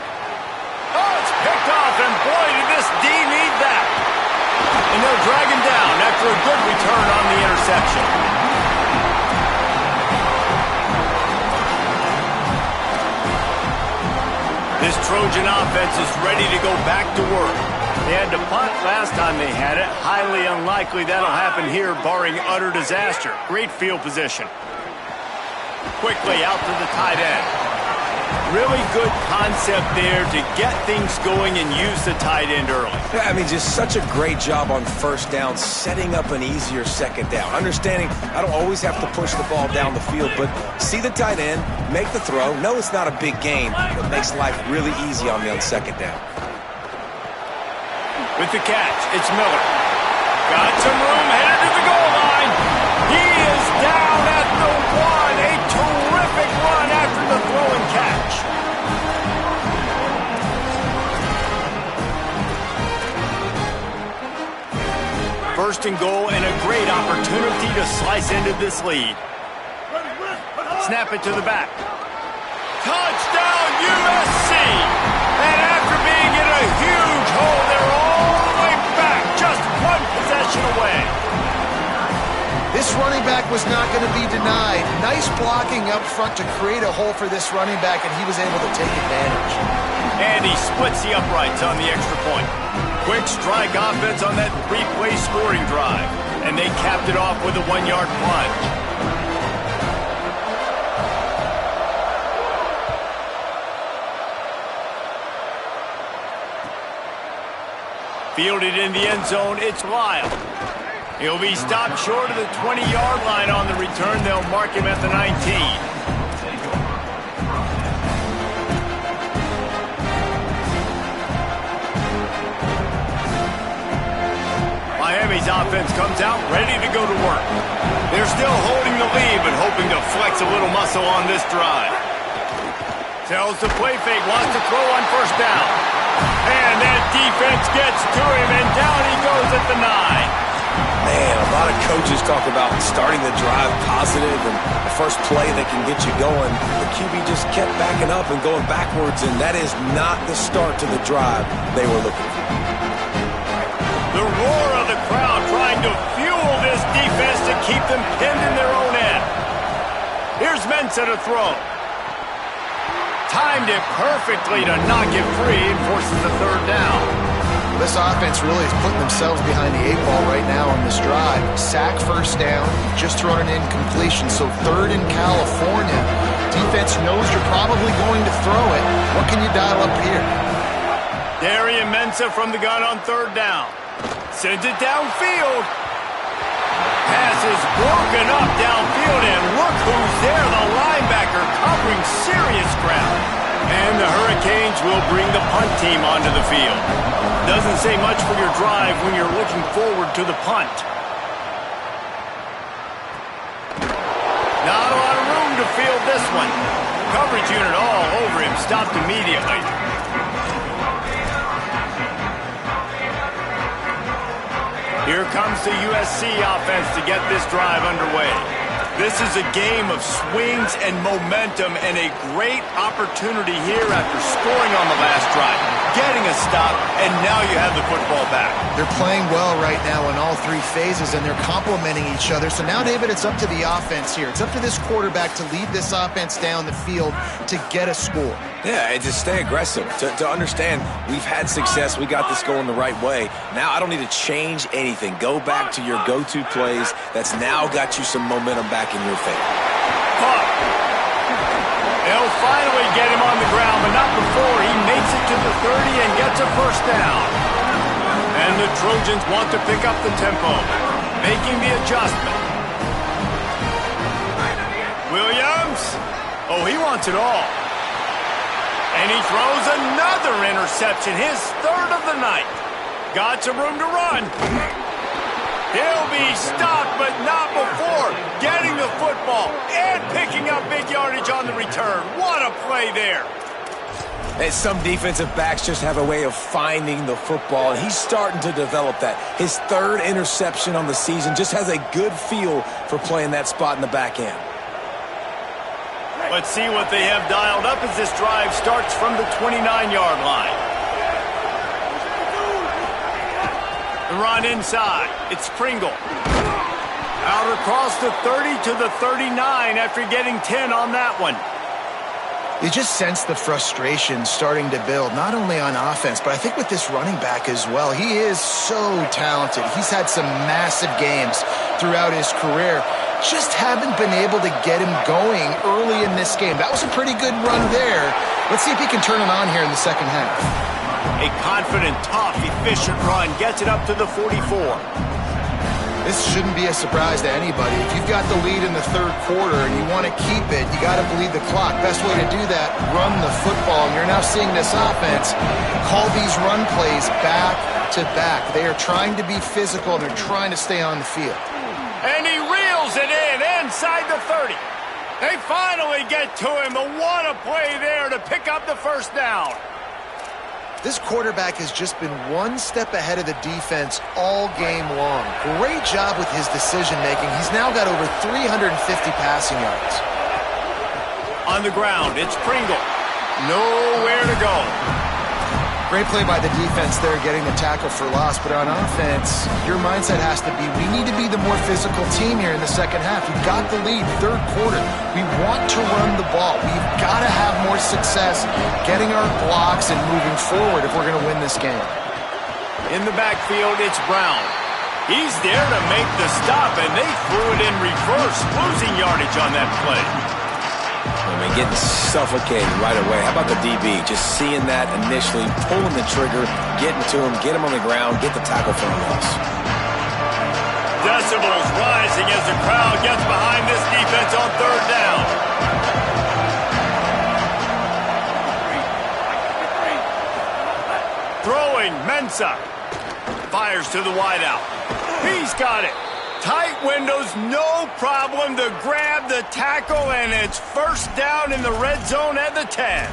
Oh, it's picked off, and boy, did this D need that. And they'll drag him down after a good return on the interception. This Trojan offense is ready to go back to work. They had to punt last time they had it. Highly unlikely that'll happen here, barring utter disaster. Great field position. Quickly out to the tight end. Really good concept there to get things going and use the tight end early. Yeah, I mean, just such a great job on 1st down, setting up an easier 2nd down. Understanding I don't always have to push the ball down the field, but see the tight end, make the throw. No, it's not a big gain, but makes life really easy on me on 2nd down. With the catch, it's Miller. Got some room, headed to the goal line. He is down at the 1. A terrific run after the throw and catch. First and goal, and a great opportunity to slice into this lead. Snap it to the back. Touchdown, USC! And after being in a huge hole, they're all the way back, just 1 possession away. This running back was not going to be denied. Nice blocking up front to create a hole for this running back, and he was able to take advantage. And he splits the uprights on the extra point. Quick strike offense on that 3-play scoring drive. And they capped it off with a 1-yard plunge. Fielded in the end zone, it's Lyle. He'll be stopped short of the 20-yard line on the return. They'll mark him at the 19. Miami's offense comes out ready to go to work. They're They're still holding the lead, but hoping to flex a little muscle on this drive. Tells the play fake, wants to throw on first down. And that defense gets to him, and down he goes at the 9. Man, a lot of coaches talk about starting the drive positive and the first play that can get you going. The QB just kept backing up and going backwards, and that is not the start to the drive they were looking for. The roar of the crowd trying to fuel this defense to keep them pinned in their own end. Here's Mensah to throw. Timed it perfectly to knock it free and forces the third down. This offense really is putting themselves behind the 8 ball right now on this drive. Sack first down, just thrown an incompletion, so third in California. Defense knows you're probably going to throw it. What can you dial up here? Darian Mensah from the gun on third down. Sends it downfield. Pass is broken up downfield, and look who's there, the linebacker covering serious ground. And the Hurricanes will bring the punt team onto the field. Doesn't say much for your drive when you're looking forward to the punt. Not a lot of room to field this one. Coverage unit all over him, stopped immediately. Here comes the USC offense to get this drive underway. This is a game of swings and momentum and a great opportunity here after scoring on the last drive, getting a stop, and now you have the football back. They're playing well right now in all 3 phases, and they're complementing each other. So now, David, it's up to the offense here. It's up to this quarterback to lead this offense down the field to get a score. Yeah, and just stay aggressive. To understand we've had success, we got this going the right way. Now I don't need to change anything. Go back to your go-to plays. That's now got you some momentum back in your favor. They'll finally get him on the ground, but not before he makes it to the 30 and gets a first down. And the Trojans want to pick up the tempo, making the adjustment. Williams. Oh, he wants it all. And he throws another interception, his third of the night. Got some room to run. He'll be stopped, but not before getting the football and picking up big yardage on the return. What a play there. And some defensive backs just have a way of finding the football, and he's starting to develop that. His third interception on the season, just has a good feel for playing that spot in the back end. Let's see what they have dialed up as this drive starts from the 29-yard line. The run inside. It's Pringle. Out across the 30 to the 39 after getting 10 on that one. You just sense the frustration starting to build, not only on offense, but I think with this running back as well. He is so talented. He's had some massive games throughout his career. Just haven't been able to get him going early in this game. That was a pretty good run there. Let's see if he can turn it on here in the second half. A confident, tough, efficient run gets it up to the 44. This shouldn't be a surprise to anybody. If you've got the lead in the third quarter and you want to keep it, you got to bleed the clock. Best way to do that, run the football. And you're now seeing this offense call these run plays back to back. They are trying to be physical, and they're trying to stay on the field. And he reels it in inside the 30. They finally get to him, but what a play there to pick up the first down. This quarterback has just been one step ahead of the defense all game long. Great job with his decision-making. He's now got over 350 passing yards. On the ground, it's Pringle. Nowhere to go. Great play by the defense there, getting the tackle for loss. But on offense, your mindset has to be, we need to be the more physical team here in the second half. We've got the lead, third quarter. We want to run the ball. We've got to have more success getting our blocks and moving forward if we're going to win this game. In the backfield, it's Brown. He's there to make the stop, and they threw it in reverse, losing yardage on that play. I mean, getting suffocated right away. How about the DB? Just seeing that initially, pulling the trigger, getting to him, get him on the ground, get the tackle for a loss. Decibels rising as the crowd gets behind this defense on third down. Throwing, Mensah. Fires to the wideout. He's got it. Tight windows, no problem to grab the tackle, and it's first down in the red zone at the 10.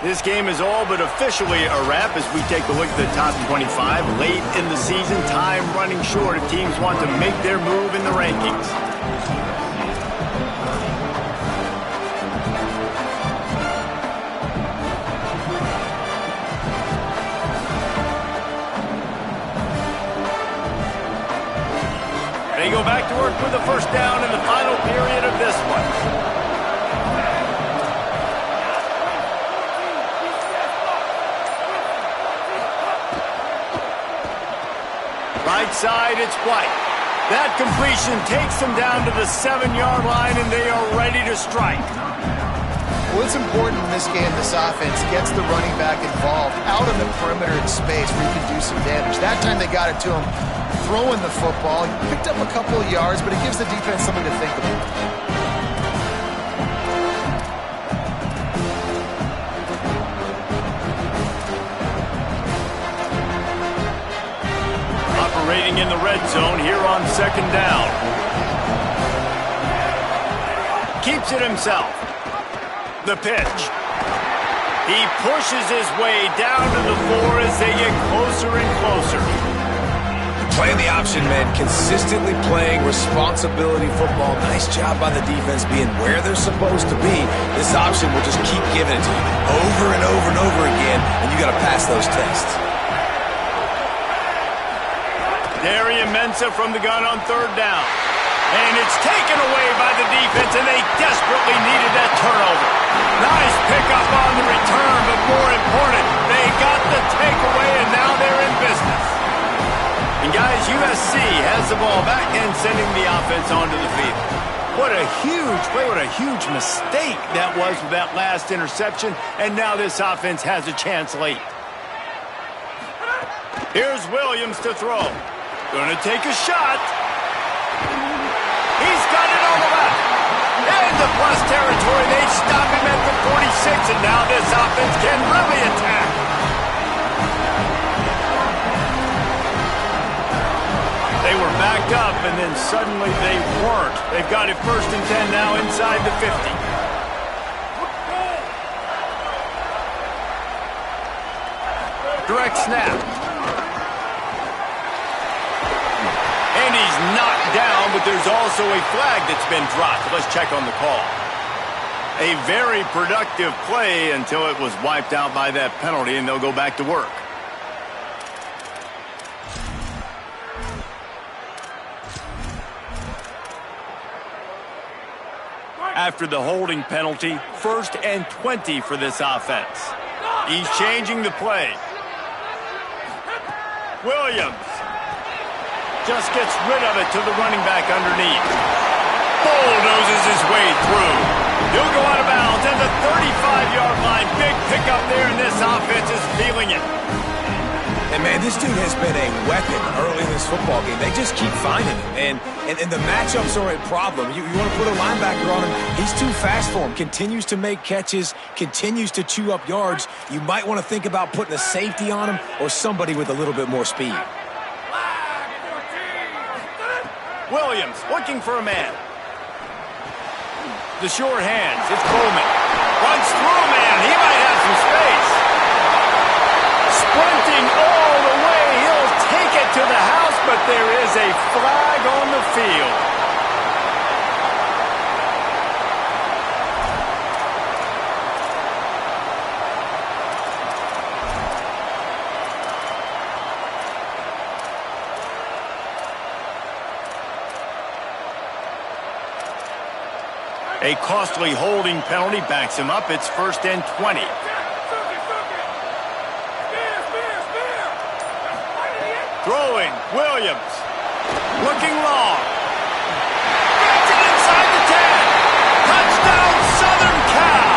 This game is all but officially a wrap as we take a look at the top 25. Late in the season, time running short if teams want to make their move in the rankings. They go back to work with the first down in the final period of this one. Right side, it's White. That completion takes them down to the 7-yard line, and they are ready to strike. Well, it's important in this game, this offense gets the running back involved out on the perimeter in space where you can do some damage. That time they got it to him throwing the football. He picked up a couple of yards, but it gives the defense something to think about. Operating in the red zone here on second down. Keeps it himself. The pitch. He pushes his way down to the 4 as they get closer and closer. Playing the option, man. Consistently playing responsibility football. Nice job by the defense being where they're supposed to be. This option will just keep giving it to you over and over and over again, and you got to pass those tests. Darian Mensah from the gun on third down. And it's taken away by the defense, and they desperately needed that turnover. Nice pickup on the return, but more important, they got the takeaway, and now they're in business. And guys, USC has the ball back and sending the offense onto the field. What a huge play, what a huge mistake that was with that last interception, and now this offense has a chance late. Here's Williams to throw. Gonna take a shot. He's got it on the left. Into plus territory. They stop him at the 46, and now this offense can really attack. They were backed up, and then suddenly they weren't. They've got it first and 10 now inside the 50. Direct snap. And he's knocked down, but there's also a flag that's been dropped. Let's check on the call. A very productive play until it was wiped out by that penalty, and they'll go back to work. After the holding penalty, 1st and 20 for this offense. He's changing the play. Williams just gets rid of it to the running back underneath. Bulldozes his way through. He'll go out of bounds at the 35-yard line. Big pickup there, and this offense is feeling it. And, man, this dude has been a weapon early in this football game. They just keep finding him. And the matchups are a problem. You want to put a linebacker on him, he's too fast for him. Continues to make catches, continues to chew up yards. You might want to think about putting a safety on him or somebody with a little bit more speed. Williams looking for a man. The short hands. It's Coleman. Runs through a man. He might have some space. Sprinting all the way. He'll take it to the house, but there is a flag on the field. A costly holding penalty backs him up. It's 1st and 20. Throwing, Williams. Looking long. Gets it inside the 10. Touchdown, Southern Cal.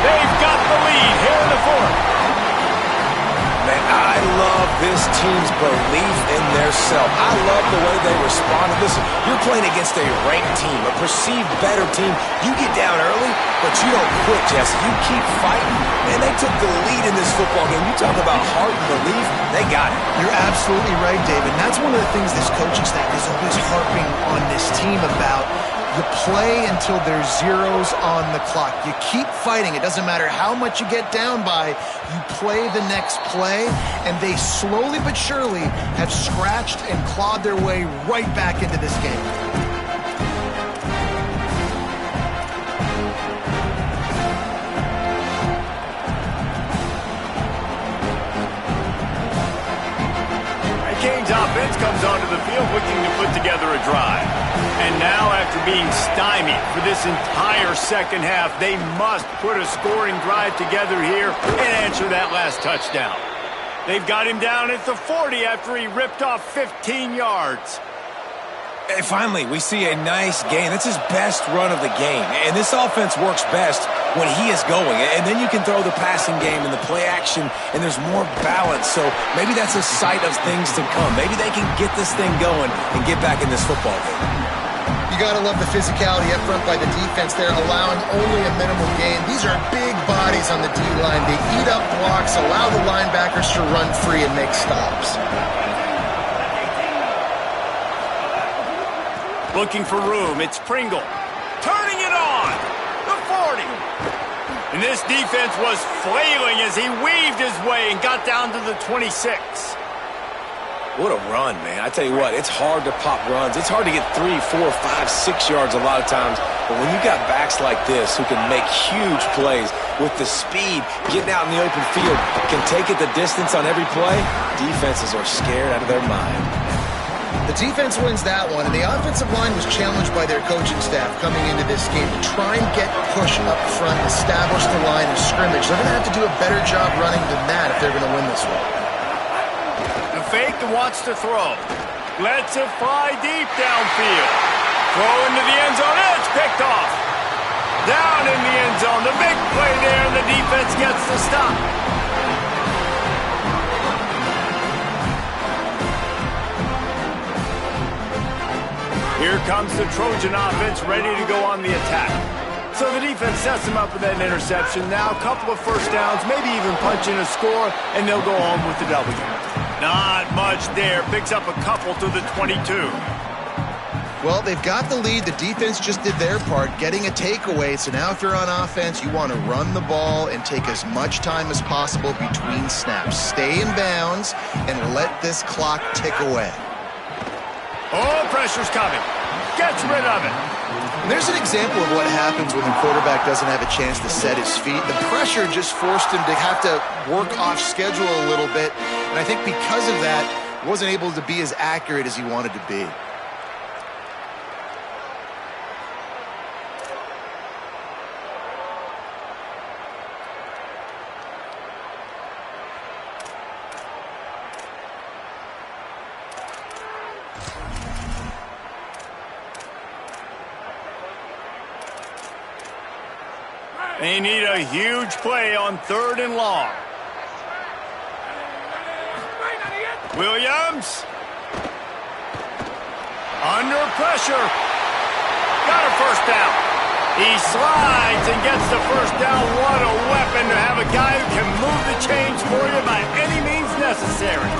They've got the lead here in the 4th. Man, I love this this team's belief in their self. I love the way they responded. Listen, you're playing against a ranked team, a perceived better team. You get down early, but you don't quit, Jesse. You keep fighting. And they took the lead in this football game. You talk about heart and belief, they got it. You're absolutely right, David. And that's one of the things this coaching staff is always harping on this team about. You play until there's zeros on the clock. You keep fighting. It doesn't matter how much you get down by. You play the next play, and they slowly but surely have scratched and clawed their way right back into this game. Canes offense comes onto the field looking to put together a drive. And now, after being stymied for this entire second half, they must put a scoring drive together here and answer that last touchdown. They've got him down at the 40 after he ripped off 15 yards. And finally, we see a nice gain. That's his best run of the game. And this offense works best when he is going. And then you can throw the passing game and the play action, and there's more balance. So maybe that's a sight of things to come. Maybe they can get this thing going and get back in this football game. You got to love the physicality up front by the defense there, allowing only a minimal gain. These are big bodies on the D-line. They eat up blocks, allow the linebackers to run free and make stops. Looking for room, it's Pringle. Turning it on, the 40. And this defense was flailing as he weaved his way and got down to the 26. What a run, man. I tell you what, it's hard to pop runs. It's hard to get 3, 4, 5, 6 yards a lot of times. But when you got backs like this who can make huge plays with the speed, getting out in the open field, can take it the distance on every play, defenses are scared out of their mind. The defense wins that one, and the offensive line was challenged by their coaching staff coming into this game to try and get push up front, establish the line of scrimmage. They're going to have to do a better job running than that if they're going to win this one. The fake and wants to throw. Lets it fly deep downfield. Throw into the end zone. It's picked off. Down in the end zone. The big play there, and the defense gets the stop. Here comes the Trojan offense ready to go on the attack. So the defense sets them up with that interception. Now a couple of first downs, maybe even punch in a score, and they'll go home with the W. Not much there. Picks up a couple to the 22. Well, they've got the lead. The defense just did their part, getting a takeaway. So now if you're on offense, you want to run the ball and take as much time as possible between snaps. Stay in bounds and let this clock tick away. Oh, pressure's coming. Gets rid of it. There's an example of what happens when the quarterback doesn't have a chance to set his feet. The pressure just forced him to have to work off schedule a little bit. And I think because of that, wasn't able to be as accurate as he wanted to be. They need a huge play on 3rd and long. Williams. Under pressure. Got a first down. He slides and gets the first down. What a weapon to have a guy who can move the chains for you by any means necessary.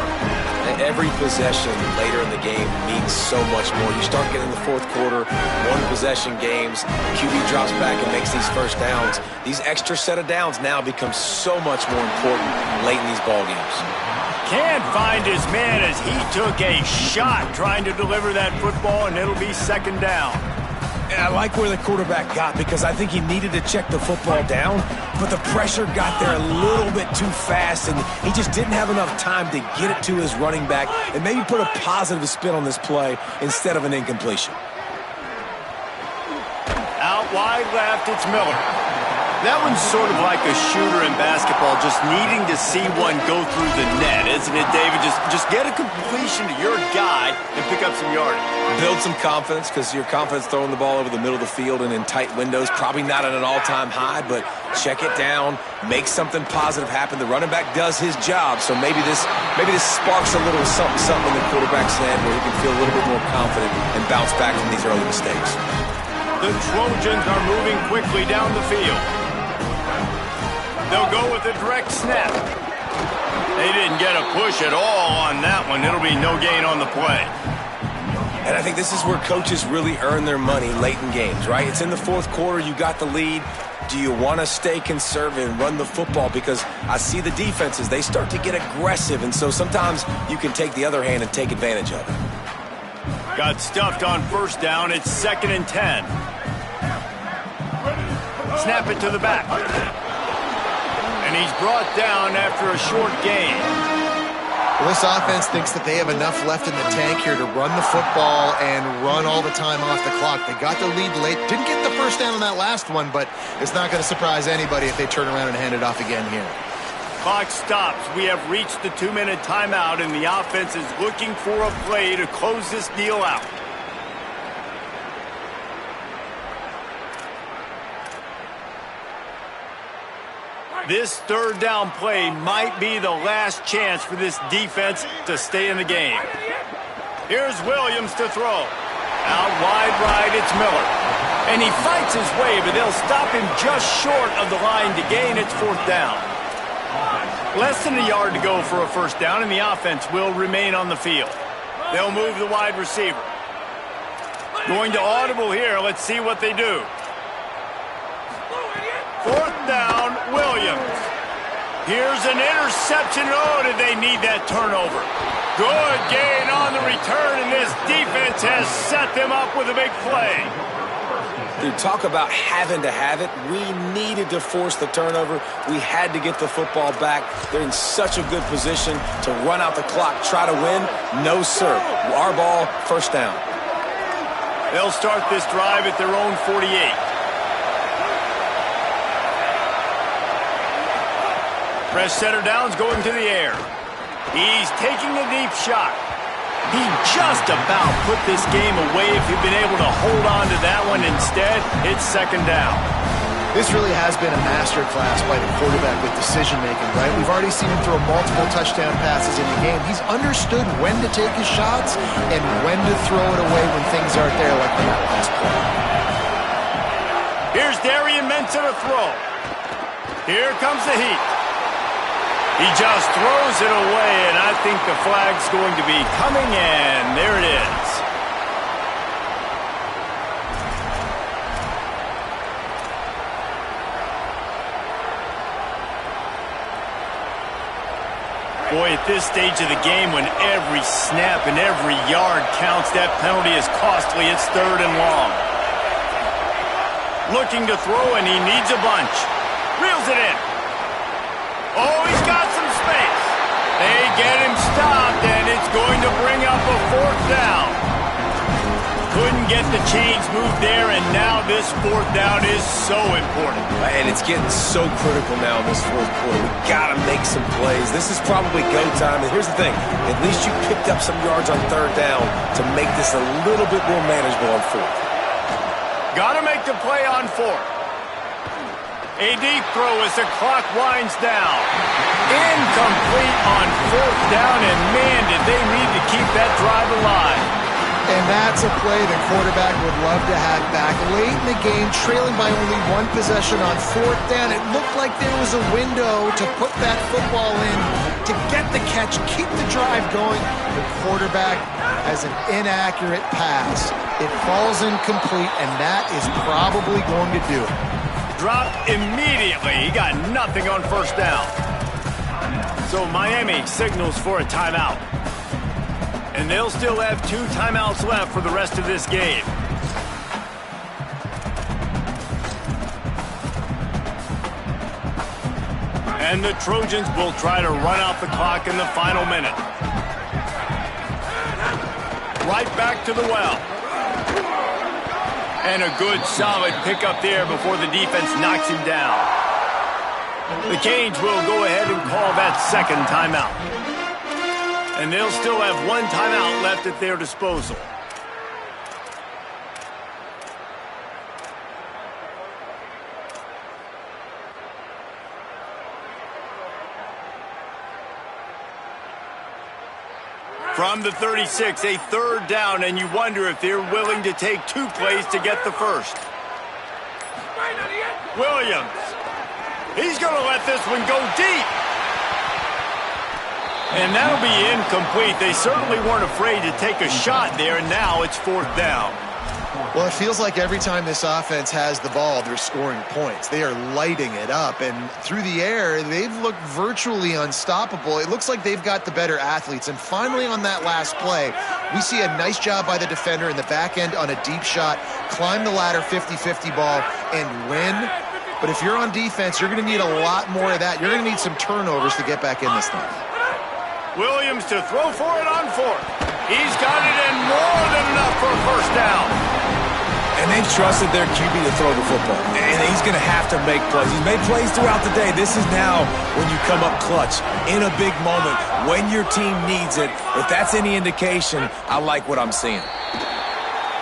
Every possession later in the game means so much more. You start getting the 4th quarter, 1-possession games, QB drops back and makes these first downs. These extra set of downs now become so much more important late in these ball games. Can't find his man as he took a shot trying to deliver that football, and it'll be 2nd down. And I like where the quarterback got because I think he needed to check the football down, but the pressure got there a little bit too fast, and he just didn't have enough time to get it to his running back and maybe put a positive spin on this play instead of an incompletion. Out wide left, it's Miller. That one's sort of like a shooter in basketball, just needing to see one go through the net, isn't it, David? Just get a completion to your guy and pick up some yardage. Build some confidence, because your confidence throwing the ball over the middle of the field and in tight windows, probably not at an all-time high, but check it down, make something positive happen. The running back does his job, so maybe this sparks a little something in the quarterback's head where he can feel a little bit more confident and bounce back from these early mistakes. The Trojans are moving quickly down the field. They'll go with a direct snap. They didn't get a push at all on that one. It'll be no gain on the play. And I think this is where coaches really earn their money late in games, right? It's in the fourth quarter. You got the lead. Do you want to stay conservative and run the football? Because I see the defenses, they start to get aggressive, and so sometimes you can take the other hand and take advantage of it. Got stuffed on first down. It's 2nd and 10. Snap it to the back. And he's brought down after a short gain. Well, this offense thinks that they have enough left in the tank here to run the football and run all the time off the clock. They got the lead late. Didn't get the first down on that last one, but it's not going to surprise anybody if they turn around and hand it off again here. Clock stops. We have reached the 2-minute timeout, and the offense is looking for a play to close this deal out. This third down play might be the last chance for this defense to stay in the game. Here's Williams to throw. Out wide right, it's Miller. And he fights his way, but they'll stop him just short of the line to gain. It's 4th down. Less than a yard to go for a first down, and the offense will remain on the field. They'll move the wide receiver. Going to audible here. Let's see what they do. 4th down, Williams. Here's an interception. Oh, did they need that turnover? Good gain on the return, and this defense has set them up with a big play. Dude, talk about having to have it. We needed to force the turnover. We had to get the football back. They're in such a good position to run out the clock, try to win. No, sir. Our ball, first down. They'll start this drive at their own 48. Press center down's going to the air. He's taking a deep shot. He just about put this game away if he'd been able to hold on to that one. Instead, it's 2nd down. This really has been a masterclass by the quarterback with decision-making, right? We've already seen him throw multiple touchdown passes in the game. He's understood when to take his shots and when to throw it away when things aren't there, like on that last play. Here's Darian Mensah to throw. Here comes the heat. He just throws it away, and I think the flag's going to be coming, and there it is. Boy, at this stage of the game, when every snap and every yard counts, that penalty is costly. It's 3rd and long. Looking to throw, and he needs a bunch. Reels it in. Oh, he's got some space. They get him stopped, and it's going to bring up a 4th down. Couldn't get the chains moved there, and now this 4th down is so important. And it's getting so critical now in this fourth quarter. We got to make some plays. This is probably go time. And here's the thing. At least you picked up some yards on 3rd down to make this a little bit more manageable on 4th. Got to make the play on 4th. A deep throw as the clock winds down. Incomplete on 4th down, and man, did they need to keep that drive alive. And that's a play the quarterback would love to have back. Late in the game, trailing by only 1 possession on 4th down, it looked like there was a window to put that football in, to get the catch, keep the drive going. The quarterback has an inaccurate pass. It falls incomplete, and that is probably going to do it. Dropped immediately. He got nothing on 1st down. So Miami signals for a timeout. And they'll still have 2 timeouts left for the rest of this game. And the Trojans will try to run out the clock in the final minute. Right back to the well. And a good, solid pickup there before the defense knocks him down. The Canes will go ahead and call that second timeout. And they'll still have one timeout left at their disposal. From the 36, a third down, and you wonder if they're willing to take 2 plays to get the first. Williams. He's going to let this one go deep. And that'll be incomplete. They certainly weren't afraid to take a shot there, and now it's 4th down. Well, it feels like every time this offense has the ball, they're scoring points. They are lighting it up, and through the air, they've looked virtually unstoppable. It looks like they've got the better athletes, and finally on that last play, we see a nice job by the defender in the back end on a deep shot, climb the ladder 50-50 ball, and win. But if you're on defense, you're going to need a lot more of that. You're going to need some turnovers to get back in this thing. Williams to throw for it on 4th. He's got it in more than enough for a first down. And they've trusted their QB to throw the football. And he's going to have to make plays. He's made plays throughout the day. This is now when you come up clutch in a big moment when your team needs it. If that's any indication, I like what I'm seeing.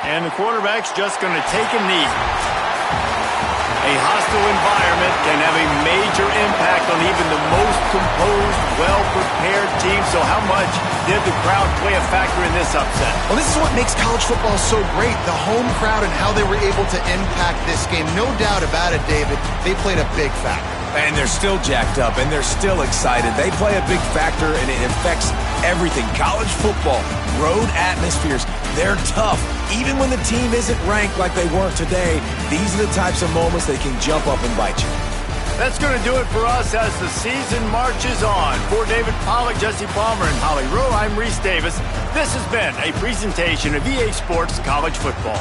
And the quarterback's just going to take a knee. A hostile environment can have a major impact on even the most composed, well-prepared team. So how much did the crowd play a factor in this upset? Well, this is what makes college football so great, the home crowd and how they were able to impact this game. No doubt about it, David, they played a big factor. And they're still jacked up, and they're still excited. They play a big factor, and it affects everything. College football, road atmospheres, they're tough. Even when the team isn't ranked like they weren't today, these are the types of moments they can jump up and bite you. That's going to do it for us as the season marches on. For David Pollack, Jesse Palmer, and Holly Rowe, I'm Reese Davis. This has been a presentation of EA Sports College Football.